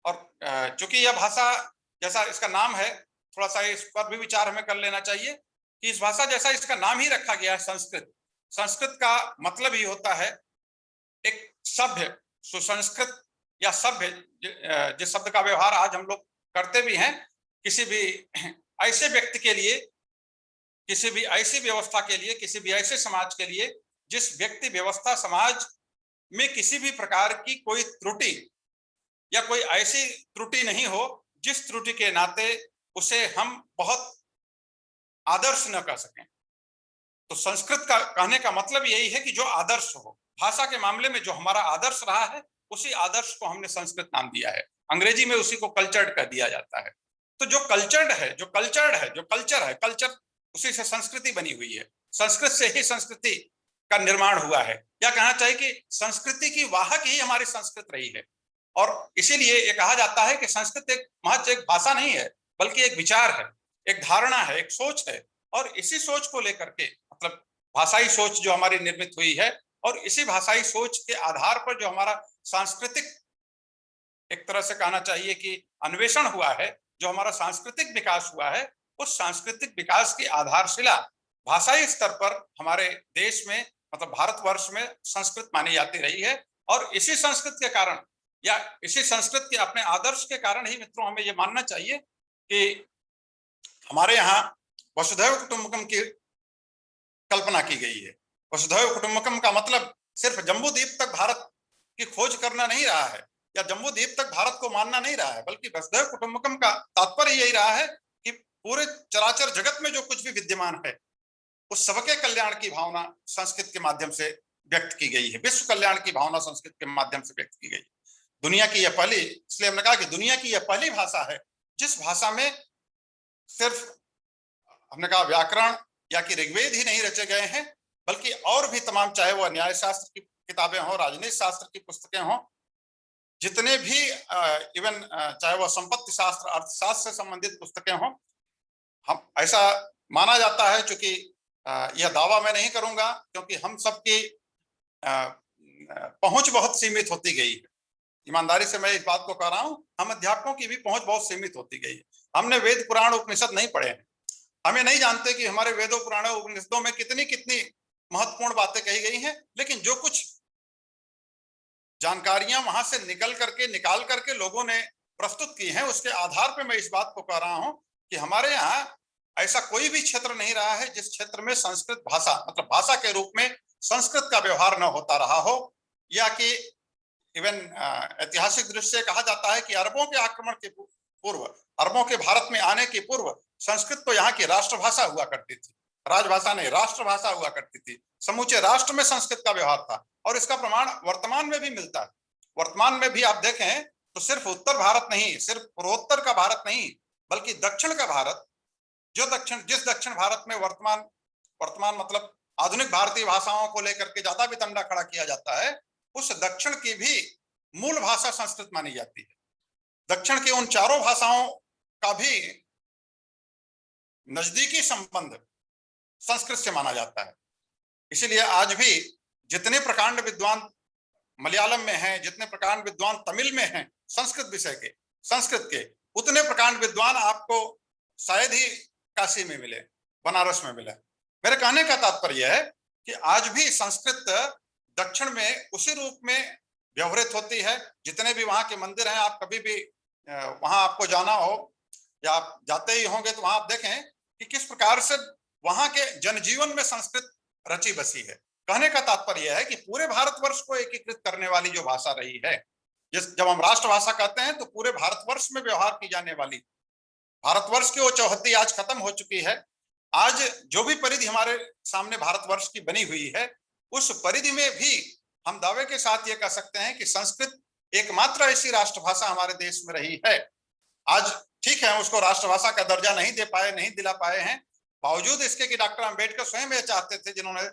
और चूंकि यह भाषा, जैसा इसका नाम है, थोड़ा सा इस पर भी विचार हमें कर लेना चाहिए कि इस भाषा जैसा इसका नाम ही रखा गया है संस्कृत, संस्कृत का मतलब ही होता है एक सभ्य, सुसंस्कृत या सभ्य, जिस शब्द का व्यवहार आज हम लोग करते भी हैं किसी भी ऐसे व्यक्ति के लिए, किसी भी ऐसी व्यवस्था के लिए, किसी भी ऐसे समाज के लिए जिस व्यक्ति व्यवस्था समाज में किसी भी प्रकार की कोई त्रुटि या कोई ऐसी त्रुटि नहीं हो जिस त्रुटि के नाते उसे हम बहुत आदर्श न कर सकें। तो संस्कृत का कहने का मतलब यही है कि जो आदर्श हो, भाषा के मामले में जो हमारा आदर्श रहा है, उसी आदर्श को हमने संस्कृत नाम दिया है। अंग्रेजी में उसी को कल्चर्ड कर दिया जाता है। तो जो कल्चर्ड है, जो कल्चर्ड है, जो कल्चर है, कल्चर उसी से संस्कृति बनी हुई है, संस्कृत से ही संस्कृति का निर्माण हुआ है, या कहना चाहिए कि संस्कृति की वाहक ही हमारी संस्कृत रही है। और इसीलिए ये कहा जाता है कि संस्कृत एक महज एक भाषा नहीं है, बल्कि एक विचार है, एक धारणा है, एक सोच है। और इसी सोच को लेकर के, मतलब भाषाई सोच जो हमारी निर्मित हुई है, और इसी भाषाई सोच के आधार पर जो हमारा सांस्कृतिक, एक तरह से कहना चाहिए कि अन्वेषण हुआ है, जो हमारा सांस्कृतिक विकास हुआ है, उस सांस्कृतिक विकास की आधारशिला भाषाई स्तर पर हमारे देश में, मतलब भारतवर्ष में संस्कृत मानी जाती रही है। और इसी संस्कृत के कारण, या इसी संस्कृत के अपने आदर्श के कारण ही मित्रों हमें ये मानना चाहिए कि हमारे यहाँ वसुधैव कुटुंबकम की कल्पना की गई है। वसुधैव कुटुंबकम का मतलब सिर्फ जम्बू द्वीप तक भारत की खोज करना नहीं रहा है, या जम्बू द्वीप तक भारत को मानना नहीं रहा है, बल्कि वसुधैव कुटुंबकम का तात्पर्य यही रहा है कि पूरे चराचर जगत में जो कुछ भी विद्यमान है, उस सबके कल्याण की भावना संस्कृत के माध्यम से व्यक्त की गई है। विश्व कल्याण की भावना संस्कृत के माध्यम से व्यक्त की गई। दुनिया की यह पहली, इसलिए हमने कहा कि दुनिया की यह पहली भाषा है जिस भाषा में सिर्फ, हमने कहा, व्याकरण या कि ऋग्वेद ही नहीं रचे गए हैं, बल्कि और भी तमाम, चाहे वह न्याय शास्त्र की किताबें हों, राजनीति शास्त्र की पुस्तकें हों, जितने भी इवन चाहे वह संपत्ति शास्त्र, अर्थशास्त्र से संबंधित पुस्तकें हों, हम ऐसा माना जाता है, चूंकि यह दावा मैं नहीं करूंगा क्योंकि हम सबकी पहुंच बहुत सीमित होती गई है, ईमानदारी से मैं इस बात को कह रहा हूं, हम अध्यापकों की भी पहुंच बहुत सीमित होती गई है। हमने वेद पुराण उपनिषद नहीं पढ़े हैं, हमें नहीं जानते कि हमारे वेदों पुराणों उपनिषदों में कितनी कितनी महत्वपूर्ण बातें कही गई हैं, लेकिन जो कुछ जानकारियां वहां से निकाल करके लोगों ने प्रस्तुत की हैं, उसके आधार पर मैं इस बात को कह रहा हूं कि हमारे यहाँ ऐसा कोई भी क्षेत्र नहीं रहा है जिस क्षेत्र में संस्कृत भाषा, मतलब भाषा के रूप में संस्कृत का व्यवहार न होता रहा हो, या कि इवन ऐतिहासिक दृष्टि से कहा जाता है कि अरबों के आक्रमण के पूर्व, अरबों के भारत में आने के पूर्व संस्कृत तो यहाँ की राष्ट्रभाषा हुआ करती थी, राजभाषा नहीं, राष्ट्रभाषा हुआ करती थी। समूचे राष्ट्र में संस्कृत का व्यवहार था, और इसका प्रमाण वर्तमान में भी मिलता है। वर्तमान में भी आप देखें तो सिर्फ उत्तर भारत नहीं, सिर्फ पूर्वोत्तर का भारत नहीं, बल्कि दक्षिण का भारत, जिस दक्षिण भारत में वर्तमान मतलब आधुनिक भारतीय भाषाओं को लेकर के ज्यादा वितंडा खड़ा किया जाता है, उस दक्षिण की भी मूल भाषा संस्कृत मानी जाती है। दक्षिण की उन चारों भाषाओं का भी नजदीकी संबंध संस्कृत से माना जाता है। इसीलिए आज भी जितने प्रकांड विद्वान मलयालम में हैं, जितने प्रकांड विद्वान तमिल में हैं संस्कृत के, उतने प्रकांड विद्वान आपको शायद ही काशी में मिले, बनारस में मिले। मेरे कहने का तात्पर्य है कि आज भी संस्कृत दक्षिण में उसी रूप में व्यवहृत होती है। जितने भी वहां के मंदिर हैं, आप कभी भी वहां आपको जाना हो या आप जाते ही होंगे तो वहां आप देखें कि किस प्रकार से वहां के जनजीवन में संस्कृत रची बसी है। कहने का तात्पर्य है कि पूरे भारतवर्ष को एकीकृत करने वाली जो भाषा रही है, जब हम राष्ट्रभाषा कहते हैं तो पूरे भारतवर्ष में व्यवहार की जाने वाली, भारतवर्ष की वो चौहद्दी आज खत्म हो चुकी है। आज जो भी परिधि हमारे सामने भारतवर्ष की बनी हुई है, उस परिधि में भी हम दावे के साथ ये कह सकते हैं कि संस्कृत एकमात्र ऐसी राष्ट्रभाषा हमारे देश में रही है। आज ठीक है, उसको राष्ट्रभाषा का दर्जा नहीं दिला पाए हैं, बावजूद इसके कि डॉक्टर अंबेडकर स्वयं ये चाहते थे, जिन्होंने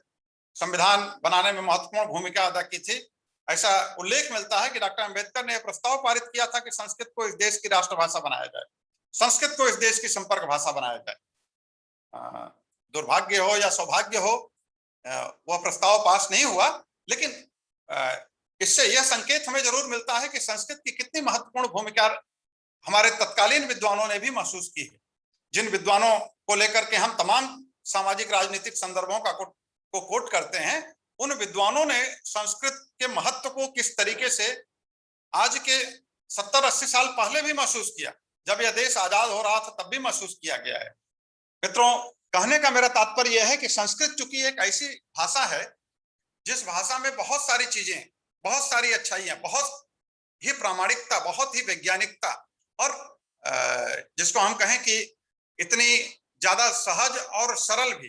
संविधान बनाने में महत्वपूर्ण भूमिका अदा की थी। ऐसा उल्लेख मिलता है कि डॉक्टर अंबेडकर ने प्रस्ताव पारित किया था कि संस्कृत को इस देश की राष्ट्रभाषा बनाया जाए, संस्कृत को इस देश की संपर्क भाषा बनाया जाए। दुर्भाग्य हो या सौभाग्य हो, वह प्रस्ताव पास नहीं हुआ, लेकिन इससे यह संकेत हमें जरूर मिलता है कि संस्कृत की कितनी महत्वपूर्ण भूमिका हमारे तत्कालीन विद्वानों ने भी महसूस की है। जिन विद्वानों को लेकर के हम तमाम सामाजिक राजनीतिक संदर्भों को कोट करते हैं, उन विद्वानों ने संस्कृत के महत्व को किस तरीके से आज के 70-80 साल पहले भी महसूस किया, जब यह देश आजाद हो रहा था तब भी महसूस किया गया है। मित्रों, कहने का मेरा तात्पर्य यह है कि संस्कृत चूंकि एक ऐसी भाषा है जिस भाषा में बहुत सारी चीजें, बहुत सारी अच्छाइयां, बहुत ही प्रामाणिकता, बहुत ही वैज्ञानिकता, और जिसको हम कहें कि इतनी ज्यादा सहज और सरल भी।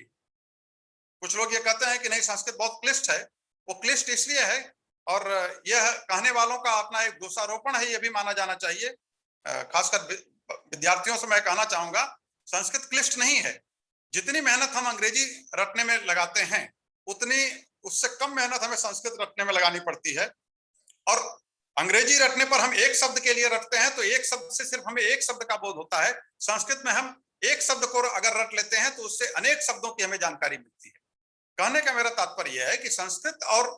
कुछ लोग ये कहते हैं कि नहीं, संस्कृत बहुत क्लिष्ट है। वो क्लिष्ट इसलिए है, और यह कहने वालों का अपना एक दोषारोपण है, यह भी माना जाना चाहिए। खासकर विद्यार्थियों से मैं कहना चाहूंगा, संस्कृत क्लिष्ट नहीं है। जितनी मेहनत हम अंग्रेजी रटने में लगाते हैं, उतनी उससे कम मेहनत हमें संस्कृत रटने में लगानी पड़ती है। और अंग्रेजी रटने पर हम एक शब्द के लिए रटते हैं तो एक शब्द से सिर्फ हमें एक शब्द का बोध होता है। संस्कृत में हम एक शब्द को अगर रट लेते हैं तो उससे अनेक शब्दों की हमें जानकारी मिलती है। कहने का मेरा तात्पर्य है कि संस्कृत और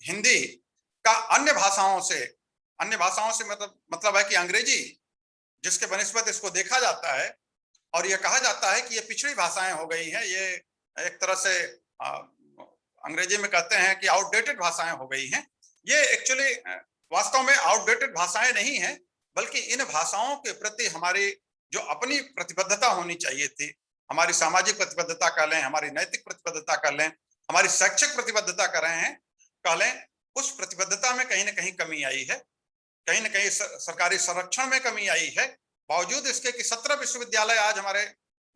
हिंदी का अन्य भाषाओं से मतलब है कि अंग्रेजी जिसके बनिस्बत इसको देखा जाता है और यह कहा जाता है कि ये पिछड़ी भाषाएं हो गई हैं, ये एक तरह से अंग्रेजी में कहते हैं कि आउटडेटेड भाषाएं हो गई हैं। ये एक्चुअली वास्तव में आउटडेटेड भाषाएं नहीं हैं, बल्कि इन भाषाओं के प्रति हमारी जो अपनी प्रतिबद्धता होनी चाहिए थी, हमारी सामाजिक प्रतिबद्धता कह लें, हमारी नैतिक प्रतिबद्धता कर लें, हमारी शैक्षिक प्रतिबद्धता कर रहे हैं कह लें, उस प्रतिबद्धता में कहीं ना कहीं कमी आई है, कहीं ना कहीं सरकारी संरक्षण में कमी आई है। बावजूद इसके कि 17 विश्वविद्यालय आज हमारे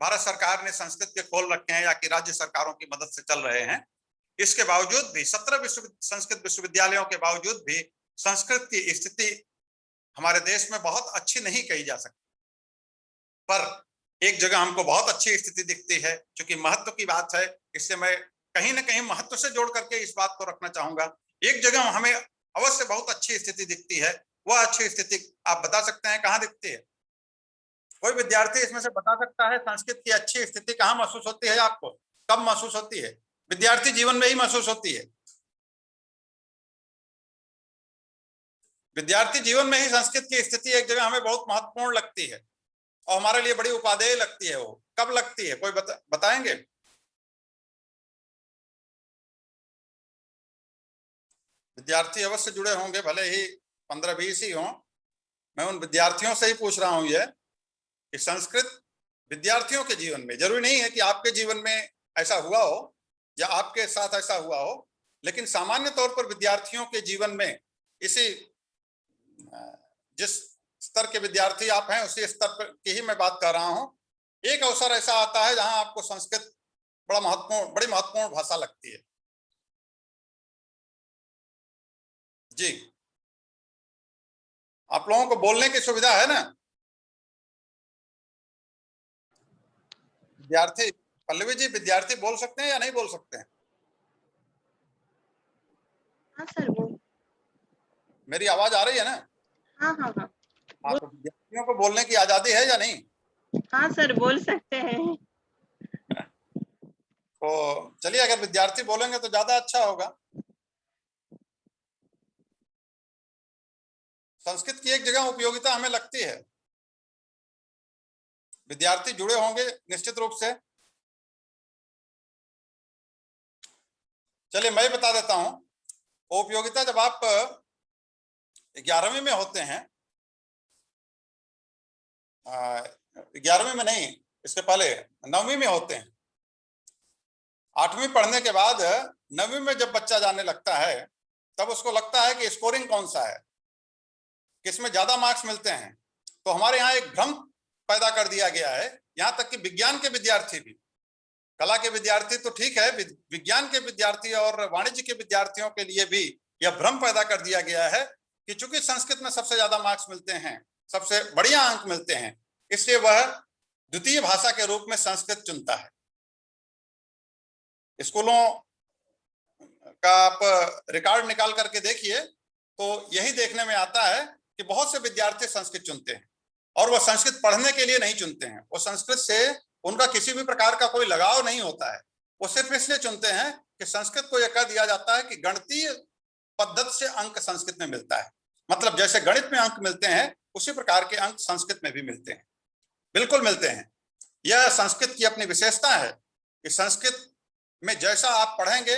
भारत सरकार ने संस्कृत के खोल रखे हैं या कि राज्य सरकारों की मदद से चल रहे हैं, इसके बावजूद भी 17 संस्कृत विश्वविद्यालयों के बावजूद भी संस्कृत की स्थिति हमारे देश में बहुत अच्छी नहीं कही जा सकती। पर एक जगह हमको बहुत अच्छी स्थिति दिखती है, क्योंकि महत्व की बात है, इससे मैं कहीं ना कहीं महत्व से जोड़ करके इस बात को रखना चाहूंगा। एक जगह हमें अवश्य बहुत अच्छी स्थिति दिखती है, वह अच्छी स्थिति आप बता सकते हैं कहाँ दिखती है? कोई विद्यार्थी इसमें से बता सकता है संस्कृत की अच्छी स्थिति कहाँ महसूस होती है? आपको कब महसूस होती है? विद्यार्थी जीवन में ही महसूस होती है। विद्यार्थी जीवन में ही संस्कृत की स्थिति एक जगह हमें बहुत महत्वपूर्ण लगती है और हमारे लिए बड़ी उपादेय लगती है। वो कब लगती है, कोई बताएंगे? विद्यार्थी अवश्य जुड़े होंगे, भले ही 15-20 ही हों। मैं उन विद्यार्थियों से ही पूछ रहा हूं यह कि संस्कृत विद्यार्थियों के जीवन में, जरूरी नहीं है कि आपके जीवन में ऐसा हुआ हो या आपके साथ ऐसा हुआ हो, लेकिन सामान्य तौर पर विद्यार्थियों के जीवन में इसी जिस स्तर के विद्यार्थी आप हैं उसी स्तर पर की ही मैं बात कर रहा हूं, एक अवसर ऐसा आता है जहां आपको संस्कृत बड़ी महत्वपूर्ण भाषा लगती है। जी, आप लोगों को बोलने की सुविधा है ना? विद्यार्थी, पल्लवी जी विद्यार्थी बोल सकते हैं या नहीं बोल सकते हैं? हाँ सर, वो मेरी आवाज आ रही है ना? हाँ हाँ हाँ हाँ, तो विद्यार्थियों को बोलने की आजादी है या नहीं? हाँ सर, बोल सकते हैं। तो चलिए, अगर विद्यार्थी बोलेंगे तो ज्यादा अच्छा होगा। संस्कृत की एक जगह उपयोगिता हमें लगती है, विद्यार्थी जुड़े होंगे निश्चित रूप से। चलिए मैं बता देता हूं। उपयोगिता जब आप 11वीं में होते हैं, 11वीं में नहीं, इसके पहले 9वीं में होते हैं, 8वीं पढ़ने के बाद 9वीं में जब बच्चा जाने लगता है, तब उसको लगता है कि स्कोरिंग कौन सा है, किसमें ज्यादा मार्क्स मिलते हैं। तो हमारे यहाँ एक भ्रम पैदा कर दिया गया है, यहाँ तक कि विज्ञान के विद्यार्थी भी, कला के विद्यार्थी तो ठीक है, विज्ञान के विद्यार्थी और वाणिज्य के विद्यार्थियों के लिए भी यह भ्रम पैदा कर दिया गया है कि चूंकि संस्कृत में सबसे ज्यादा मार्क्स मिलते हैं, सबसे बढ़िया अंक मिलते हैं, इसलिए वह द्वितीय भाषा के रूप में संस्कृत चुनता है। स्कूलों का आप रिकॉर्ड निकाल करके देखिए तो यही देखने में आता है कि बहुत से विद्यार्थी संस्कृत चुनते हैं, और वह संस्कृत पढ़ने के लिए नहीं चुनते हैं, वो संस्कृत से उनका किसी भी प्रकार का कोई लगाव नहीं होता है। वो सिर्फ इसलिए चुनते हैं कि संस्कृत को यह कह दिया जाता है कि गणितीय पद्धति से अंक संस्कृत में मिलता है, मतलब जैसे गणित में अंक मिलते हैं उसी प्रकार के अंक संस्कृत में भी मिलते हैं, बिल्कुल मिलते हैं। यह संस्कृत की अपनी विशेषता है कि संस्कृत में जैसा आप पढ़ेंगे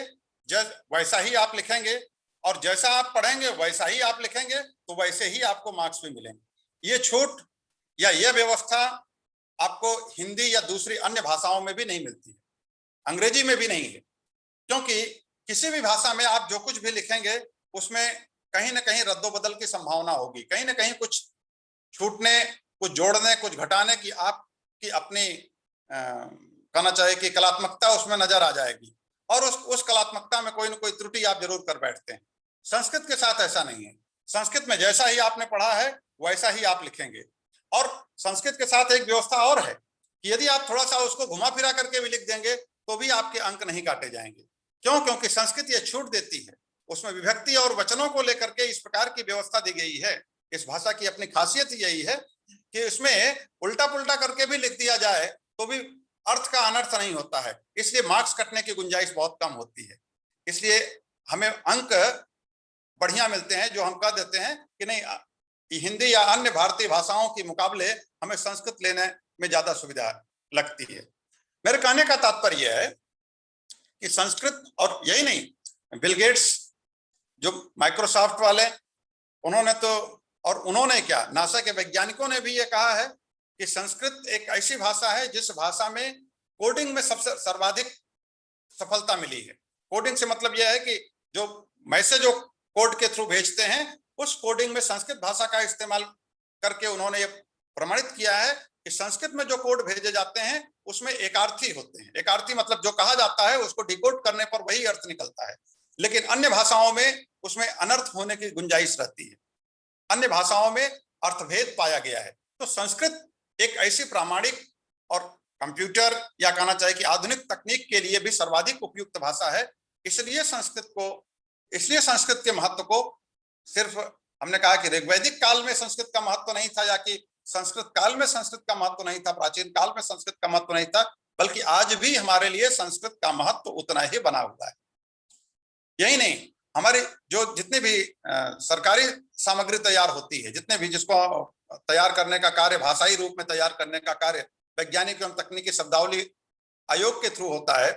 वैसा ही आप लिखेंगे, और जैसा आप पढ़ेंगे वैसा ही आप लिखेंगे, तो वैसे ही आपको मार्क्स भी मिलेंगे। ये छूट या यह व्यवस्था आपको हिंदी या दूसरी अन्य भाषाओं में भी नहीं मिलती है, अंग्रेजी में भी नहीं है, क्योंकि किसी भी भाषा में आप जो कुछ भी लिखेंगे उसमें कहीं ना कहीं रद्दोबदल की संभावना होगी, कहीं ना कहीं कुछ छूटने, कुछ जोड़ने, कुछ घटाने की आपकी अपनी कहना चाहिए कि कलात्मकता उसमें नजर आ जाएगी, और उस कलात्मकता में कोई ना कोई त्रुटि आप जरूर कर बैठते हैं। संस्कृत के साथ ऐसा नहीं है, संस्कृत में जैसा ही आपने पढ़ा है वैसा ही आप लिखेंगे। और संस्कृत के साथ एक व्यवस्था और है कि यदि आप थोड़ा सा उसको घुमा फिरा करके भी लिख देंगे तो भी आपके अंक नहीं काटे जाएंगे। क्यों? क्योंकि संस्कृत ये छूट देती है, उसमें विभक्ति और वचनों को लेकर के इस प्रकार की व्यवस्था दी गई है। इस भाषा की अपनी खासियत यही है कि इसमें उल्टा पुल्टा करके भी लिख दिया जाए तो भी अर्थ का अनर्थ नहीं होता है, इसलिए मार्क्स कटने की गुंजाइश बहुत कम होती है। इसलिए हमें अंक बढ़िया मिलते हैं, जो हम कह देते हैं कि नहीं, हिंदी या अन्य भारतीय भाषाओं के मुकाबले हमें संस्कृत लेने में ज्यादा सुविधा लगती है। मेरे कहने का तात्पर्य है कि संस्कृत, और यही नहीं, बिल गेट्स जो माइक्रोसॉफ्ट वाले, उन्होंने तो, और उन्होंने क्या, नासा के वैज्ञानिकों ने भी ये कहा है कि संस्कृत एक ऐसी भाषा है जिस भाषा में कोडिंग में सबसे सर्वाधिक सफलता मिली है। कोडिंग से मतलब यह है कि जो मैसेज जो कोड के थ्रू भेजते हैं, उस कोडिंग में संस्कृत भाषा का इस्तेमाल करके उन्होंने ये प्रमाणित किया है कि संस्कृत में जो कोड भेजे जाते हैं उसमें एकार्थी होते हैं। एकार्थी मतलब जो कहा जाता है उसको डिकोड करने पर वही अर्थ निकलता है, लेकिन अन्य भाषाओं में उसमें अनर्थ होने की गुंजाइश रहती है, अन्य भाषाओं में अर्थभेद पाया गया है। तो संस्कृत एक ऐसी प्रामाणिक और कंप्यूटर या कहना चाहिए कि आधुनिक तकनीक के लिए भी सर्वाधिक उपयुक्त भाषा है। इसलिए संस्कृत के महत्व को सिर्फ हमने कहा कि ऋग्वैदिक काल में संस्कृत का महत्व नहीं था, या कि संस्कृत काल में संस्कृत का महत्व नहीं था, प्राचीन काल में संस्कृत का महत्व नहीं था, बल्कि आज भी हमारे लिए संस्कृत का महत्व उतना ही बना हुआ है। यही नहीं, हमारी जो जितनी भी सरकारी सामग्री तैयार होती है, जितने भी जिसको तैयार करने का कार्य, भाषाई रूप में तैयार करने का कार्य वैज्ञानिक एवं तकनीकी शब्दावली आयोग के थ्रू होता है,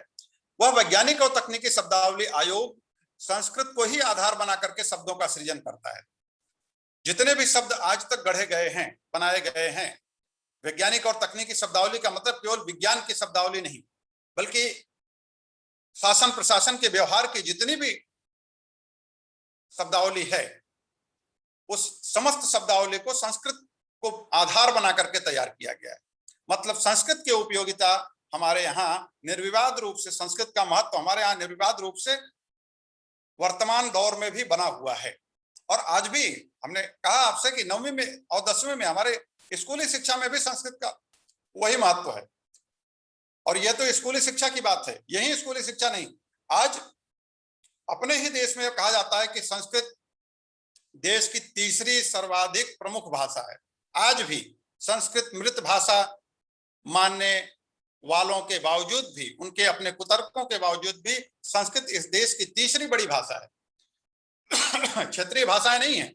वह वैज्ञानिक और तकनीकी शब्दावली आयोग संस्कृत को ही आधार बना करके शब्दों का सृजन करता है। जितने भी शब्द आज तक गढ़े गए हैं, बनाए गए हैं, वैज्ञानिक और तकनीकी शब्दावली का मतलब केवल विज्ञान की शब्दावली नहीं, बल्कि शासन प्रशासन के व्यवहार की जितनी भी शब्दावली है, उस समस्त शब्दावली को संस्कृत को आधार बना करके तैयार किया गया है। मतलब संस्कृत की उपयोगिता हमारे यहाँ निर्विवाद रूप से, संस्कृत का महत्व हमारे यहाँ निर्विवाद रूप से वर्तमान दौर में भी बना हुआ है। और आज भी हमने कहा आपसे कि 9वीं में और 10वीं में हमारे स्कूली शिक्षा में भी संस्कृत का वही महत्व है। और यह तो स्कूली शिक्षा की बात है, यही स्कूली शिक्षा नहीं, आज अपने ही देश में कहा जाता है कि संस्कृत देश की तीसरी सर्वाधिक प्रमुख भाषा है। आज भी संस्कृत मृत भाषा मानने वालों के बावजूद भी, उनके अपने कुतर्कों के बावजूद भी, संस्कृत इस देश की तीसरी बड़ी भाषा है। क्षेत्रीय भाषाएं नहीं है,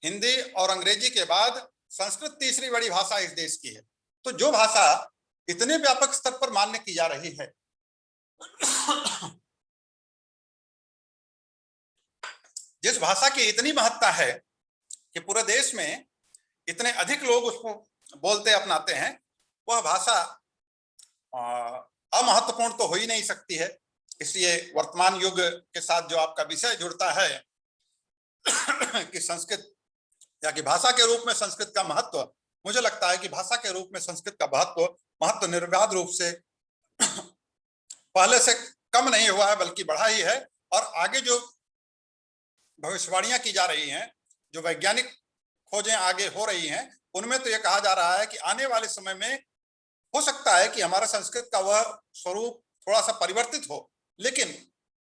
हिंदी और अंग्रेजी के बाद संस्कृत तीसरी बड़ी भाषा इस देश की है। तो जो भाषा इतने व्यापक स्तर पर मान्य की जा रही है, जिस भाषा की इतनी महत्ता है कि पूरे देश में इतने अधिक लोग उसको बोलते अपनाते हैं, वह भाषा अमहत्वपूर्ण तो हो ही नहीं सकती है। इसलिए वर्तमान युग के साथ जो आपका विषय जुड़ता है कि संस्कृत या कि भाषा के रूप में संस्कृत का महत्व, मुझे लगता है कि भाषा के रूप में संस्कृत का महत्व निर्विवाद रूप से पहले से कम नहीं हुआ है, बल्कि बढ़ा ही है। और आगे जो भविष्यवाणियां की जा रही हैं, जो वैज्ञानिक खोजें आगे हो रही हैं, उनमें तो यह कहा जा रहा है कि आने वाले समय में हो सकता है कि हमारा संस्कृत का वह स्वरूप थोड़ा सा परिवर्तित हो, लेकिन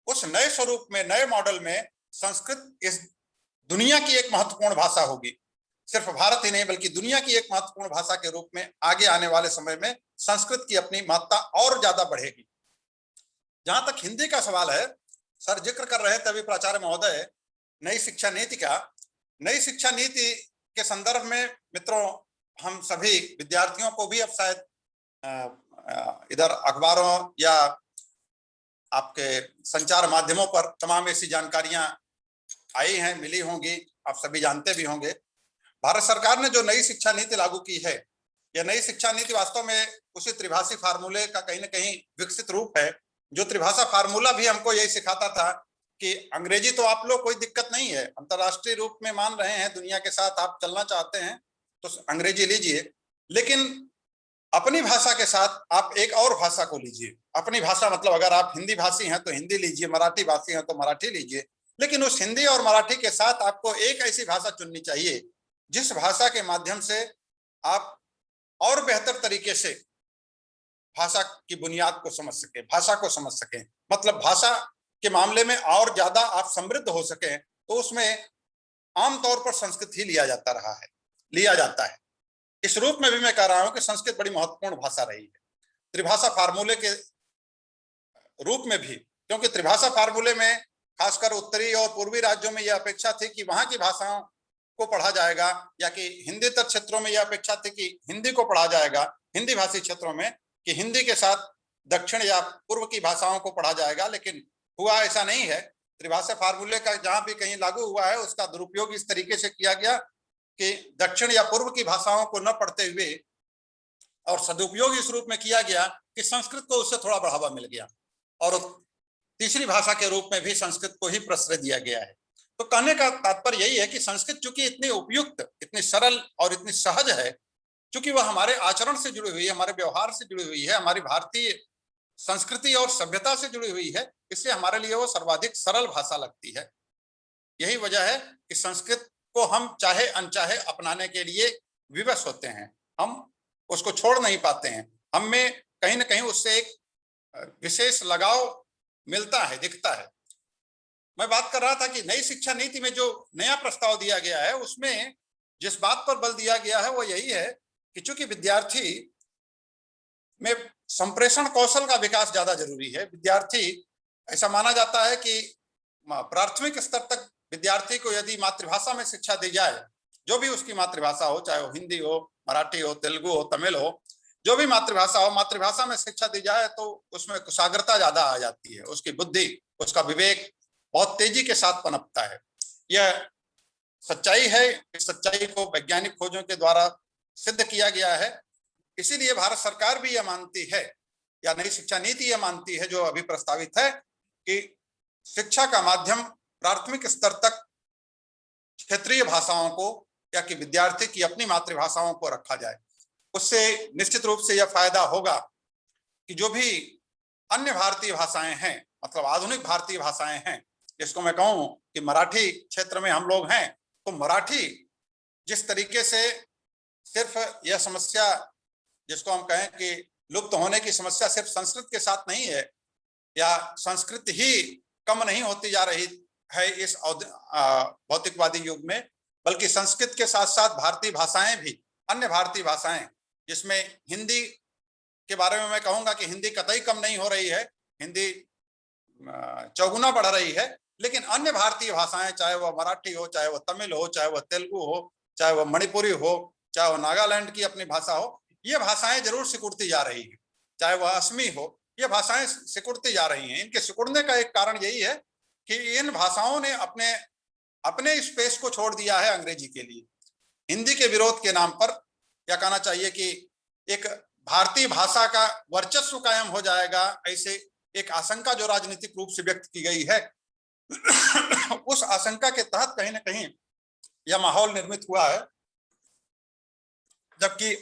उस नए स्वरूप में, नए मॉडल में संस्कृत इस दुनिया की एक महत्वपूर्ण भाषा होगी। सिर्फ भारत ही नहीं बल्कि दुनिया की एक महत्वपूर्ण भाषा के रूप में आगे आने वाले समय में संस्कृत की अपनी महत्ता और ज्यादा बढ़ेगी। जहां तक हिंदी का सवाल है, सर जिक्र कर रहे थे अभी प्राचार्य महोदय नई शिक्षा नीति का। नई शिक्षा नीति के संदर्भ में मित्रों, हम सभी विद्यार्थियों को भी अब शायद इधर अखबारों या आपके संचार माध्यमों पर तमाम ऐसी जानकारियां आई हैं, मिली होंगी, आप सभी जानते भी होंगे। भारत सरकार ने जो नई शिक्षा नीति लागू की है, यह नई शिक्षा नीति वास्तव में उसी त्रिभाषी फार्मूले का कहीं ना कहीं विकसित रूप है। जो त्रिभाषा फार्मूला भी हमको यही सिखाता था कि अंग्रेजी तो आप लोग कोई दिक्कत नहीं है, अंतर्राष्ट्रीय रूप में मान रहे हैं, दुनिया के साथ आप चलना चाहते हैं तो अंग्रेजी लीजिए, लेकिन अपनी भाषा के साथ आप एक और भाषा को लीजिए। अपनी भाषा मतलब अगर आप हिंदी भाषी हैं तो हिंदी लीजिए, मराठी भाषी हैं तो मराठी लीजिए, लेकिन उस हिंदी और मराठी के साथ आपको एक ऐसी भाषा चुननी चाहिए जिस भाषा के माध्यम से आप और बेहतर तरीके से भाषा की बुनियाद को समझ सकें, भाषा को समझ सकें, मतलब भाषा के मामले में और ज्यादा आप समृद्ध हो सकें। तो उसमें आमतौर पर संस्कृत ही लिया जाता है। इस रूप में भी मैं कह रहा हूं कि संस्कृत बड़ी महत्वपूर्ण भाषा रही है त्रिभाषा फार्मूले के रूप में भी, क्योंकि त्रिभाषा फार्मूले में खासकर उत्तरी और पूर्वी राज्यों में यह अपेक्षा थी कि वहां की भाषाओं को पढ़ा जाएगा, या कि हिंदीतर क्षेत्रों में यह अपेक्षा थी कि हिंदी को पढ़ा जाएगा, हिंदी भाषी क्षेत्रों में कि हिंदी के साथ दक्षिण या पूर्व की भाषाओं को पढ़ा जाएगा। लेकिन हुआ ऐसा नहीं है। त्रिभाषा फार्मूले का जहां भी कहीं लागू हुआ है, उसका दुरुपयोग इस तरीके से किया गया कि दक्षिण या पूर्व की भाषाओं को न पढ़ते हुए, और सदुपयोग इस रूप में किया गया कि संस्कृत को उससे थोड़ा बढ़ावा मिल गया और तीसरी भाषा के रूप में भी संस्कृत को ही प्रश्रय दिया गया है। तो कहने का तात्पर्य यही है कि संस्कृत चूंकि इतनी उपयुक्त, इतनी सरल और इतनी सहज है, चूंकि वह हमारे आचरण से जुड़ी हुई है, हमारे व्यवहार से जुड़ी हुई है, हमारी भारतीय संस्कृति और सभ्यता से जुड़ी हुई है, इसलिए हमारे लिए वो सर्वाधिक सरल भाषा लगती है। यही वजह है कि संस्कृत को हम चाहे अनचाहे अपनाने के लिए विवश होते हैं, हम उसको छोड़ नहीं पाते हैं। हम में कहीं ना कहीं उससे एक विशेष लगाव मिलता है, दिखता है। मैं बात कर रहा था कि नई शिक्षा नीति में जो नया प्रस्ताव दिया गया है, उसमें जिस बात पर बल दिया गया है वो यही है कि चूंकि विद्यार्थी में संप्रेषण कौशल का विकास ज्यादा जरूरी है। विद्यार्थी, ऐसा माना जाता है कि प्राथमिक स्तर तक विद्यार्थी को यदि मातृभाषा में शिक्षा दी जाए, जो भी उसकी मातृभाषा हो, चाहे वो हिंदी हो, मराठी हो, तेलुगु हो, तमिल हो, जो भी मातृभाषा हो, मातृभाषा में शिक्षा दी जाए तो उसमें कुशाग्रता ज्यादा आ जाती है, उसकी बुद्धि, उसका विवेक बहुत तेजी के साथ पनपता है। यह सच्चाई है। इस सच्चाई को वैज्ञानिक खोजों के द्वारा सिद्ध किया गया है। इसीलिए भारत सरकार भी यह मानती है, या नई शिक्षा नीति यह मानती है जो अभी प्रस्तावित है, कि शिक्षा का माध्यम प्राथमिक स्तर तक क्षेत्रीय भाषाओं को या कि विद्यार्थी की अपनी मातृभाषाओं को रखा जाए। उससे निश्चित रूप से यह फायदा होगा कि जो भी अन्य भारतीय भाषाएं हैं, मतलब आधुनिक भारतीय भाषाएं हैं, जिसको मैं कहूं कि मराठी क्षेत्र में हम लोग हैं, तो मराठी जिस तरीके से सिर्फ यह समस्या जिसको हम कहें कि लुप्त होने की समस्या सिर्फ संस्कृत के साथ नहीं है, या संस्कृत ही कम नहीं होती जा रही है इस भौतिकवादी युग में, बल्कि संस्कृत के साथ साथ भारतीय भाषाएं भी, अन्य भारतीय भाषाएं, जिसमें हिंदी के बारे में मैं कहूंगा कि हिंदी कतई कम नहीं हो रही है, हिंदी चौगुना बढ़ रही है, लेकिन अन्य भारतीय भाषाएं, चाहे वह मराठी हो, चाहे वह तमिल हो, चाहे वह तेलुगु हो, चाहे वह मणिपुरी हो, चाहे वह नागालैंड की अपनी भाषा हो, ये भाषाएं जरूर सिकुड़ती जा रही हैं, चाहे वह असमी हो, ये भाषाएं सिकुड़ती जा रही हैं। इनके सिकुड़ने का एक कारण यही है कि इन भाषाओं ने अपने अपने स्पेस को छोड़ दिया है अंग्रेजी के लिए। हिंदी के विरोध के नाम पर, या कहना चाहिए कि एक भारतीय भाषा का वर्चस्व कायम हो जाएगा, ऐसे एक आशंका जो राजनीतिक रूप से व्यक्त की गई है, उस आशंका के तहत कहीं ना कहीं यह माहौल निर्मित हुआ है, जबकि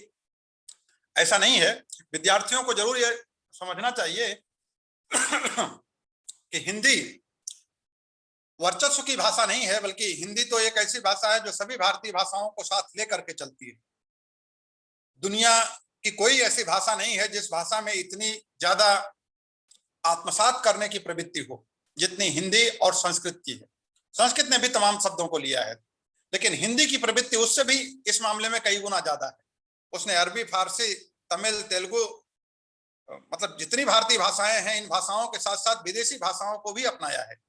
ऐसा नहीं है। विद्यार्थियों को जरूर यह समझना चाहिए कि हिंदी वर्चस्व की भाषा नहीं है, बल्कि हिंदी तो एक ऐसी भाषा है जो सभी भारतीय भाषाओं को साथ लेकर के चलती है। दुनिया की कोई ऐसी भाषा नहीं है जिस भाषा में इतनी ज्यादा आत्मसात करने की प्रवृत्ति हो जितनी हिंदी और संस्कृत की है। संस्कृत ने भी तमाम शब्दों को लिया है, लेकिन हिंदी की प्रवृत्ति उससे भी इस मामले में कई गुना ज्यादा है। उसने अरबी, फारसी, तमिल, तेलुगु, मतलब जितनी भारतीय भाषाएं हैं, इन भाषाओं के साथ साथ विदेशी भाषाओं को भी अपनाया है।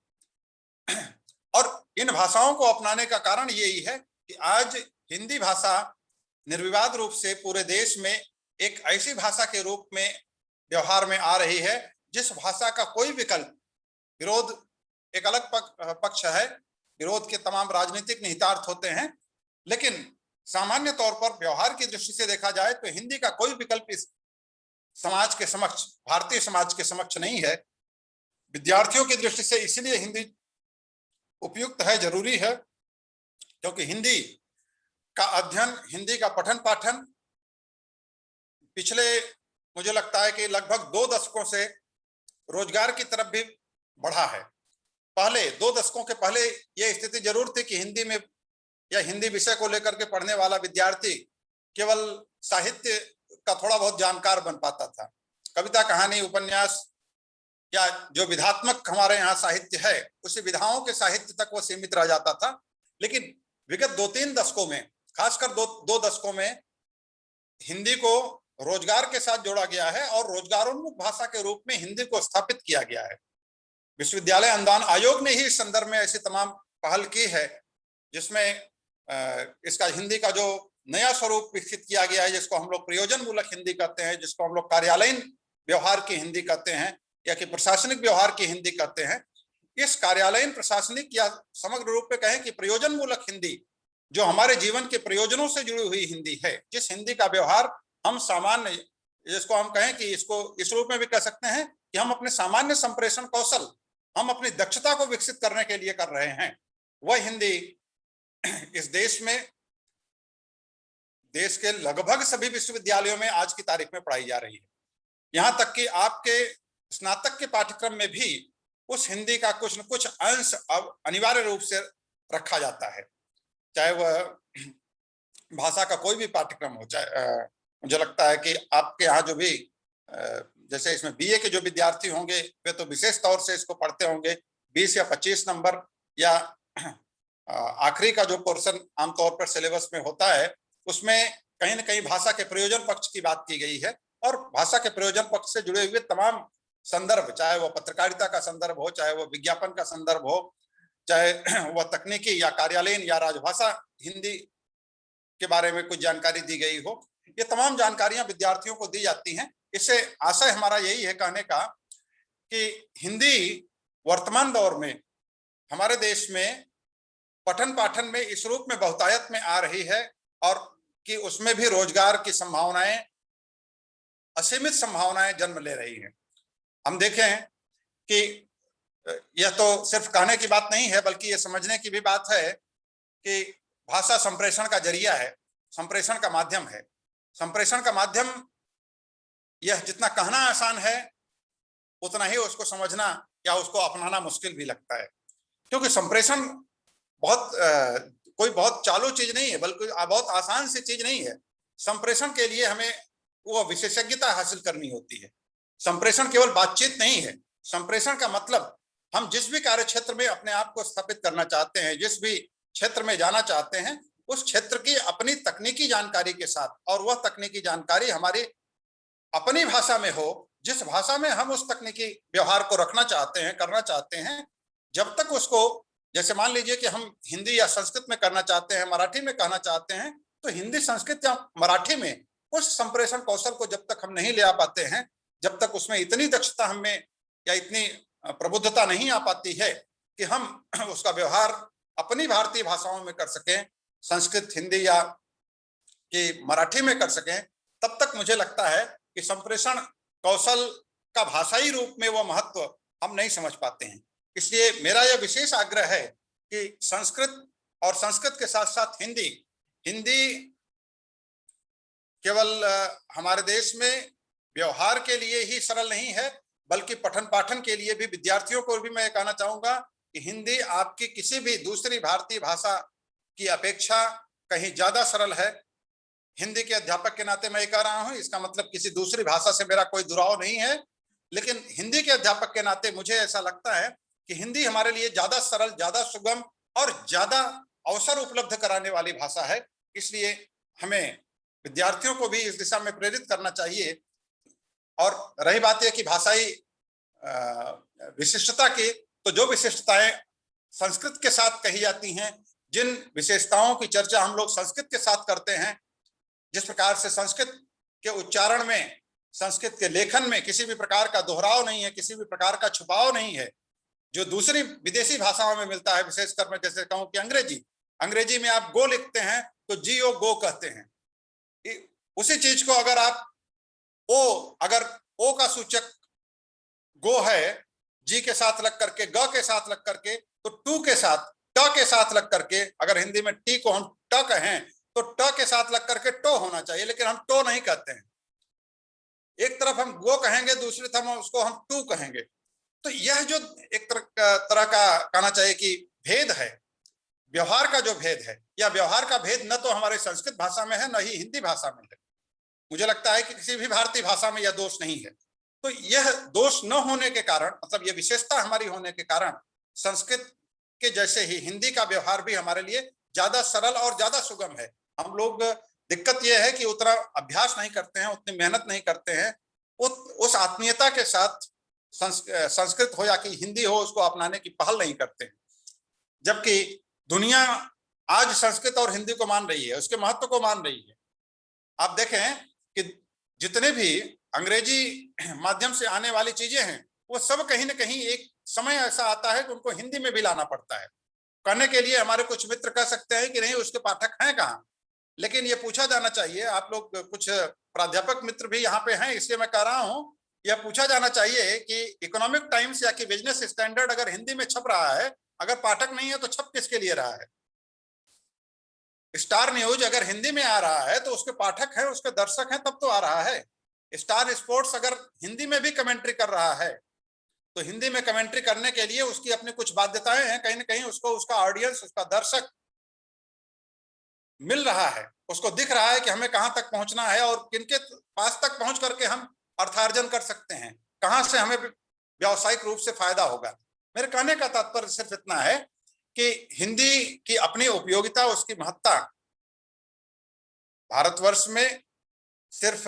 और इन भाषाओं को अपनाने का कारण यही है कि आज हिंदी भाषा निर्विवाद रूप से पूरे देश में एक ऐसी भाषा के रूप में व्यवहार में आ रही है जिस भाषा का कोई विकल्प, विरोध एक अलग पक्ष है, विरोध के तमाम राजनीतिक निहितार्थ होते हैं, लेकिन सामान्य तौर पर व्यवहार की दृष्टि से देखा जाए तो हिंदी का कोई विकल्प इस समाज के समक्ष, भारतीय समाज के समक्ष नहीं है। विद्यार्थियों की दृष्टि से इसलिए हिंदी उपयुक्त है, जरूरी है, क्योंकि हिंदी का अध्ययन, हिंदी का पठन पाठन पिछले, मुझे लगता है कि लगभग 2 दशकों से रोजगार की तरफ भी बढ़ा है। पहले 2 दशकों के पहले यह स्थिति जरूर थी कि हिंदी में या हिंदी विषय को लेकर के पढ़ने वाला विद्यार्थी केवल साहित्य का थोड़ा बहुत जानकार बन पाता था। कविता, कहानी, उपन्यास या जो विधात्मक हमारे यहाँ साहित्य है, उसी विधाओं के साहित्य तक वो सीमित रह जाता था। लेकिन विगत 2-3 दशकों में, खासकर 2 दशकों में, हिंदी को रोजगार के साथ जोड़ा गया है और रोजगारोन्मुख भाषा के रूप में हिंदी को स्थापित किया गया है। विश्वविद्यालय अनुदान आयोग ने ही इस संदर्भ में ऐसी तमाम पहल की है, जिसमें इसका हिंदी का जो नया स्वरूप विकसित किया गया है, जिसको हम लोग प्रयोजन मूलक हिंदी कहते हैं, जिसको हम लोग कार्यालयीन व्यवहार की हिंदी कहते हैं, या कि प्रशासनिक व्यवहार की हिंदी कहते हैं। इस कार्यालयीन, प्रशासनिक या समग्र रूप में कहें कि प्रयोजन मूलक हिंदी, जो हमारे जीवन के प्रयोजनों से जुड़ी हुई हिंदी है, जिस हिंदी का व्यवहार हम सामान्य, जिसको हम कहें कि इसको इस रूप में भी कह सकते हैं कि हम अपने सामान्य संप्रेषण कौशल, हम अपनी दक्षता को विकसित करने के लिए कर रहे हैं, वह हिंदी इस देश में, देश के लगभग सभी विश्वविद्यालयों में आज की तारीख में पढ़ाई जा रही है। यहाँ तक कि आपके स्नातक के पाठ्यक्रम में भी उस हिंदी का कुछ न कुछ अंश अब अनिवार्य रूप से रखा जाता है, चाहे वह भाषा का कोई भी पाठ्यक्रम हो। चाहे मुझे लगता है कि आपके यहाँ जो भी, जैसे इसमें बीए के जो विद्यार्थी होंगे वे तो विशेष तौर से इसको पढ़ते होंगे, 20 या 25 नंबर या आखिरी का जो पोर्शन आमतौर पर सिलेबस में होता है, उसमें कहीं न कहीं भाषा के प्रयोजन पक्ष की बात की गई है। और भाषा के प्रयोजन पक्ष से जुड़े हुए तमाम संदर्भ, चाहे वह पत्रकारिता का संदर्भ हो, चाहे वह विज्ञापन का संदर्भ हो, चाहे वह तकनीकी या कार्यालयीन या राजभाषा हिंदी के बारे में कुछ जानकारी दी गई हो, ये तमाम जानकारियां विद्यार्थियों को दी जाती हैं। इससे आशय हमारा यही है कहने का कि हिंदी वर्तमान दौर में हमारे देश में पठन पाठन में इस रूप में बहुतायत में आ रही है, और कि उसमें भी रोजगार की संभावनाएं, असीमित संभावनाएं जन्म ले रही हैं। हम देखें कि यह तो सिर्फ कहने की बात नहीं है, बल्कि यह समझने की भी बात है कि भाषा संप्रेषण का जरिया है, संप्रेषण का माध्यम है। संप्रेषण का माध्यम यह जितना कहना आसान है, उतना ही उसको समझना या उसको अपनाना मुश्किल भी लगता है, क्योंकि संप्रेषण कोई बहुत चालू चीज नहीं है, बल्कि बहुत आसान सी चीज नहीं है। संप्रेषण के लिए हमें वो विशेषज्ञता हासिल करनी होती है। संप्रेषण केवल बातचीत नहीं है। संप्रेषण का मतलब हम जिस भी कार्य क्षेत्र में अपने आप को स्थापित करना चाहते हैं, जिस भी क्षेत्र में जाना चाहते हैं, उस क्षेत्र की अपनी तकनीकी जानकारी के साथ, और वह तकनीकी जानकारी हमारी अपनी भाषा में हो, जिस भाषा में हम उस तकनीकी व्यवहार को रखना चाहते हैं, करना चाहते हैं, जब तक उसको, जैसे मान लीजिए कि हम हिंदी या संस्कृत में करना चाहते हैं, मराठी में कहना चाहते हैं, तो हिंदी, संस्कृत या मराठी में उस संप्रेषण कौशल को जब तक हम नहीं ले आ पाते हैं, जब तक उसमें इतनी दक्षता हमें या इतनी प्रबुद्धता नहीं आ पाती है कि हम उसका व्यवहार अपनी भारतीय भाषाओं में कर सकें, संस्कृत, हिंदी या कि मराठी में कर सकें, तब तक मुझे लगता है कि संप्रेषण कौशल का भाषाई रूप में वो महत्व हम नहीं समझ पाते हैं। इसलिए मेरा यह विशेष आग्रह है कि संस्कृत और संस्कृत के साथ साथ हिंदी केवल हमारे देश में व्यवहार के लिए ही सरल नहीं है, बल्कि पठन पाठन के लिए भी। विद्यार्थियों को भी मैं कहना चाहूंगा कि हिंदी आपकी किसी भी दूसरी भारतीय भाषा की अपेक्षा कहीं ज्यादा सरल है। हिंदी के अध्यापक के नाते मैं ये कह रहा हूं, इसका मतलब किसी दूसरी भाषा से मेरा कोई दुराव नहीं है, लेकिन हिंदी के अध्यापक के नाते मुझे ऐसा लगता है कि हिंदी हमारे लिए ज्यादा सरल, ज्यादा सुगम और ज्यादा अवसर उपलब्ध कराने वाली भाषा है। इसलिए हमें विद्यार्थियों को भी इस दिशा में प्रेरित करना चाहिए। और रही बात यह कि भाषाई विशिष्टता की, तो जो विशिष्टताएं संस्कृत के साथ कही जाती हैं, जिन विशेषताओं की चर्चा हम लोग संस्कृत के साथ करते हैं, जिस प्रकार से संस्कृत के उच्चारण में, संस्कृत के लेखन में किसी भी प्रकार का दोहराव नहीं है, किसी भी प्रकार का छुपाव नहीं है, जो दूसरी विदेशी भाषाओं में मिलता है। विशेषकर मैं जैसे कहूं कि अंग्रेजी में आप गो लिखते हैं तो जी ओ गो कहते हैं। उसी चीज को अगर आप अगर ओ का सूचक गो है, जी के साथ लग करके, ग के साथ लग करके, तो टू के साथ, ट के साथ लग करके, अगर हिंदी में टी को हम ट कहें तो ट के साथ लग करके टो होना चाहिए, लेकिन हम टो नहीं कहते हैं। एक तरफ हम गो कहेंगे, दूसरी तरफ उसको हम टू कहेंगे। तो यह जो एक तरह का कहना चाहिए कि भेद है, व्यवहार का जो भेद है, या व्यवहार का भेद न तो हमारे संस्कृत भाषा में है, न ही हिंदी भाषा में है। मुझे लगता है कि किसी भी भारतीय भाषा में यह दोष नहीं है। तो यह दोष न होने के कारण, मतलब यह विशेषता हमारी होने के कारण, संस्कृत के जैसे ही हिंदी का व्यवहार भी हमारे लिए ज्यादा सरल और ज्यादा सुगम है। हम लोग, दिक्कत यह है कि उतना अभ्यास नहीं करते हैं, उतनी मेहनत नहीं करते हैं, उस आत्मीयता के साथ संस्कृत हो या कि हिंदी हो, उसको अपनाने की पहल नहीं करते हैं। जबकि दुनिया आज संस्कृत और हिंदी को मान रही है, उसके महत्व को मान रही है। आप देखें कि जितने भी अंग्रेजी माध्यम से आने वाली चीजें हैं, वो सब कहीं ना कहीं एक समय ऐसा आता है कि उनको हिंदी में भी लाना पड़ता है। कहने के लिए हमारे कुछ मित्र कह सकते हैं कि नहीं, उसके पाठक हैं कहाँ, लेकिन ये पूछा जाना चाहिए। आप लोग, कुछ प्राध्यापक मित्र भी यहाँ पे हैं, इसलिए मैं कह रहा हूँ, यह पूछा जाना चाहिए कि इकोनॉमिक टाइम्स या कि बिजनेस स्टैंडर्ड अगर हिंदी में छप रहा है, अगर पाठक नहीं है तो छप किसके लिए रहा है? स्टार न्यूज अगर हिंदी में आ रहा है तो उसके पाठक हैं, उसके दर्शक हैं, तब तो आ रहा है। स्टार स्पोर्ट्स अगर हिंदी में भी कमेंट्री कर रहा है, तो हिंदी में कमेंट्री करने के लिए उसकी अपनी कुछ बाध्यताएं हैं। कहीं ना कहीं उसको उसका ऑडियंस, उसका दर्शक मिल रहा है, उसको दिख रहा है कि हमें कहां तक पहुंचना है और किनके पास तक पहुंच करके हम अर्थार्जन कर सकते हैं, कहां से हमें व्यावसायिक रूप से फायदा होगा। मेरे कहने का तात्पर्य सिर्फ इतना है कि हिंदी की अपनी उपयोगिता, उसकी महत्ता भारतवर्ष में सिर्फ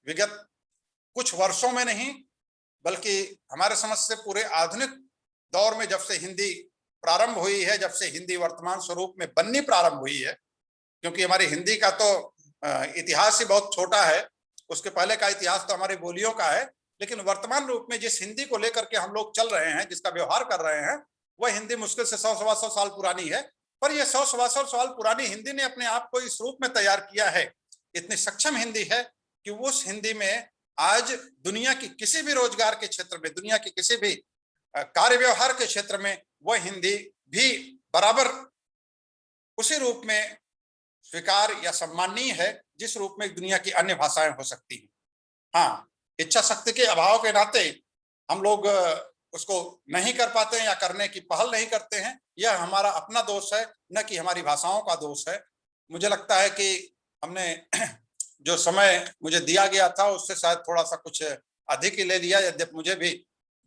विगत कुछ वर्षों में नहीं, बल्कि हमारे समझ से पूरे आधुनिक दौर में, जब से हिंदी प्रारंभ हुई है, जब से हिंदी वर्तमान स्वरूप में बननी प्रारंभ हुई है, क्योंकि हमारी हिंदी का तो इतिहास ही बहुत छोटा है, उसके पहले का इतिहास तो हमारी बोलियों का है, लेकिन वर्तमान रूप में जिस हिंदी को लेकर के हम लोग चल रहे हैं, जिसका व्यवहार कर रहे हैं, वह हिंदी मुश्किल से 100-125 साल पुरानी है। पर यह 100-125 साल पुरानी हिंदी ने अपने आप को इस रूप में तैयार किया है, इतनी सक्षम हिंदी है कि उस हिंदी में आज दुनिया की किसी भी रोजगार के क्षेत्र में, दुनिया के किसी भी कार्य व्यवहार के क्षेत्र में वह हिंदी भी बराबर उसी रूप में स्वीकार या सम्माननीय है जिस रूप में दुनिया की अन्य भाषाएं हो सकती हैं। हाँ, इच्छा शक्ति के अभाव के नाते हम लोग उसको नहीं कर पाते हैं या करने की पहल नहीं करते हैं। यह हमारा अपना दोष है, न कि हमारी भाषाओं का दोष है। मुझे लगता है कि हमने जो समय मुझे दिया गया था उससे शायद थोड़ा सा कुछ अधिक ही ले लिया, यद्यपि मुझे भी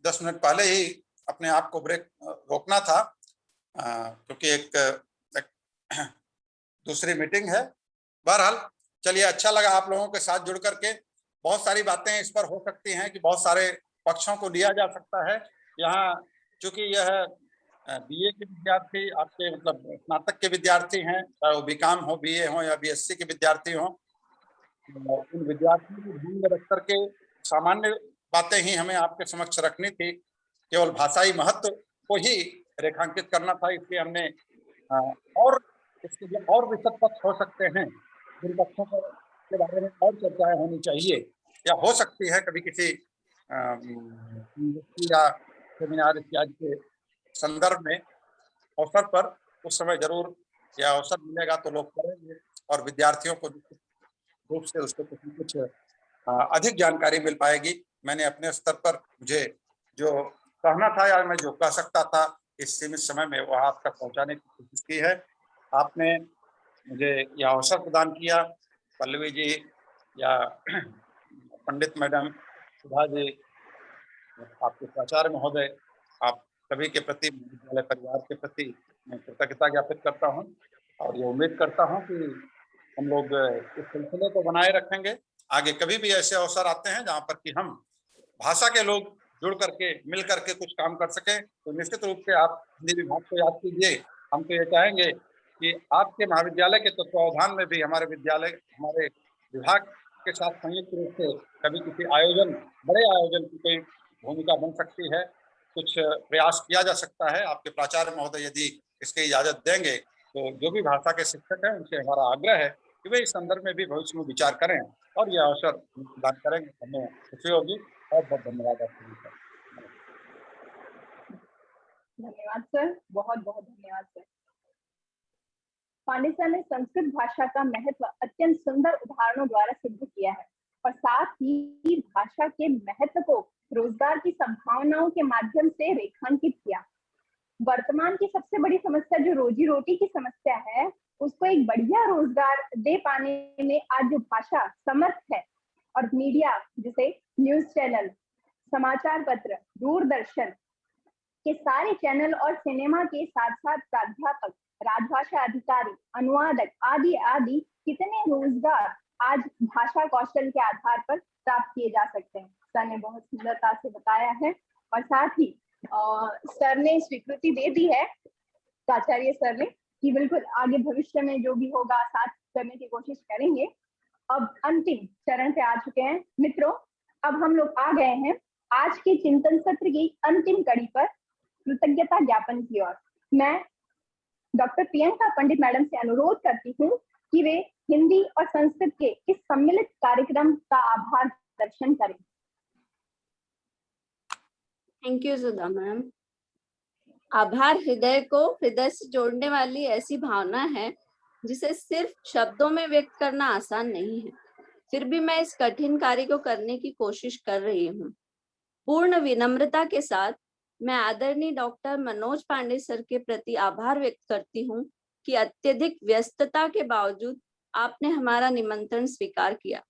10 मिनट पहले ही अपने आप को ब्रेक रोकना था, क्योंकि एक दूसरी मीटिंग है। बहरहाल चलिए, अच्छा लगा आप लोगों के साथ जुड़ करके। बहुत सारी बातें इस पर हो सकती हैं कि बहुत सारे पक्षों को लिया जा सकता है। यहाँ चूंकि यह बीए के विद्यार्थी, आपके मतलब स्नातक के विद्यार्थी हैं, चाहे वो बीकॉम हो, बीए हो या बीएससी के विद्यार्थी हो, उन विद्यार्थियों को ध्यान में रख करके सामान्य बातें ही हमें आपके समक्ष रखनी थी। केवल भाषाई महत्व को ही रेखांकित करना था, इसलिए हमने और इसके जो और विशद पक्ष हो सकते हैं, जिन पक्षों के बारे में और चर्चाएं होनी चाहिए या हो सकती है कभी किसी या सेमिनार इत्यादि के संदर्भ में अवसर पर, उस समय जरूर यह अवसर मिलेगा तो लोग करेंगे और विद्यार्थियों को रूप से उसको कुछ अधिक जानकारी मिल पाएगी। मैंने अपने स्तर पर मुझे जो कहना था या मैं जो कह सकता था इस सीमित समय में वह आप तक पहुंचाने की कोशिश की है। आपने मुझे यह अवसर प्रदान किया, पल्लवी जी या पंडित मैडम, सुधा जी, आपके प्राचार्य महोदय, आप सभी के प्रति, विद्यालय परिवार के प्रति मैं कृतज्ञता ज्ञापित करता हूं और ये उम्मीद करता हूं कि हम लोग इस सिलसिले को बनाए रखेंगे। आगे कभी भी ऐसे अवसर आते हैं जहां पर कि हम भाषा के लोग जुड़ करके मिल करके कुछ काम कर सकें, तो निश्चित रूप से आप हिंदी विभाग को याद कीजिए। हम तो ये चाहेंगे कि आपके महाविद्यालय के तत्वावधान में भी हमारे विद्यालय, हमारे विभाग के साथ संयुक्त रूप से कभी किसी आयोजन, बड़े आयोजन की कोई भूमिका बन सकती है, कुछ प्रयास किया जा सकता है। आपके प्राचार्य महोदय यदि इसकी इजाजत देंगे तो जो भी भाषा के शिक्षक हैं उनसे हमारा आग्रह है कि वे इस संदर्भ में भी भविष्य में विचार करें और यह अवसर प्रदान करेंगे, हमें खुशी होगी। बहुत बहुत धन्यवाद आपका। धन्यवाद सर, बहुत बहुत धन्यवाद सर। पांडे सर ने संस्कृत भाषा का महत्व अत्यंत सुंदर उदाहरणों द्वारा सिद्ध किया है और साथ ही भाषा के महत्व को रोजगार की संभावनाओं के माध्यम से रेखांकित किया। वर्तमान की सबसे बड़ी समस्या जो रोजी रोटी की समस्या है, उसको एक बढ़िया रोजगार दे पाने में आज जो भाषा समर्थ है और मीडिया, जैसे न्यूज चैनल, समाचार पत्र, दूरदर्शन के सारे चैनल और सिनेमा के साथ साथ प्राध्यापक, राजभाषा अधिकारी, अनुवादक आदि आदि कितने रोजगार आज भाषा कौशल के आधार पर प्राप्त किए जा सकते हैं, सर ने बहुत सुंदरता से बताया है। और साथ ही सर ने स्वीकृति दे दी है, प्राचार्य सर ने, कि बिल्कुल आगे भविष्य में जो भी होगा साथ करने की कोशिश करेंगे। अब अंतिम चरण पे आ चुके हैं मित्रों। अब हम लोग आ गए हैं आज के चिंतन सत्र की अंतिम कड़ी पर, कृतज्ञता ज्ञापन की ओर। मैं डॉक्टर प्रियंका पंडित मैडम से अनुरोध करती हूँ कि वे हिंदी और संस्कृत के इस सम्मिलित कार्यक्रम का आभार दर्शन करें। Thank you Sudha ma'am. आभार हृदय को हृदय से जोड़ने वाली ऐसी भावना है जिसे सिर्फ शब्दों में व्यक्त करना आसान नहीं है, फिर भी मैं इस कठिन कार्य को करने की कोशिश कर रही हूँ। पूर्ण विनम्रता के साथ मैं आदरणीय डॉक्टर मनोज पांडे सर के प्रति आभार व्यक्त करती हूँ कि अत्यधिक व्यस्तता के बावजूद आपने हमारा निमंत्रण स्वीकार किया।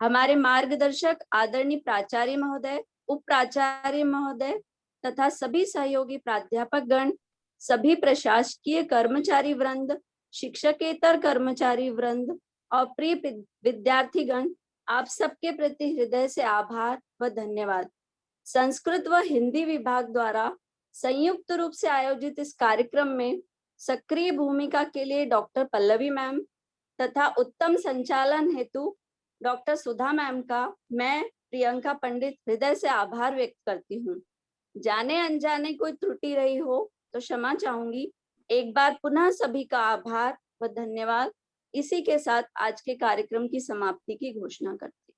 हमारे मार्गदर्शक आदरणीय प्राचार्य महोदय, उप प्राचार्य महोदय तथा सभी सहयोगी प्राध्यापक गण, सभी प्रशासकीय कर्मचारी वृंद, शिक्षकेतर कर्मचारी वृंद और प्रिय विद्यार्थी गण, आप सबके प्रति हृदय से आभार व धन्यवाद। संस्कृत व हिंदी विभाग द्वारा संयुक्त रूप से आयोजित इस कार्यक्रम में सक्रिय भूमिका के लिए डॉक्टर पल्लवी मैम तथा उत्तम संचालन हेतु डॉक्टर सुधा मैम का मैं प्रियंका पंडित हृदय से आभार व्यक्त करती हूँ। जाने अनजाने कोई त्रुटि रही हो तो क्षमा चाहूंगी। एक बार पुनः सभी का आभार व धन्यवाद। इसी के साथ आज के कार्यक्रम की समाप्ति की घोषणा करती हूँ।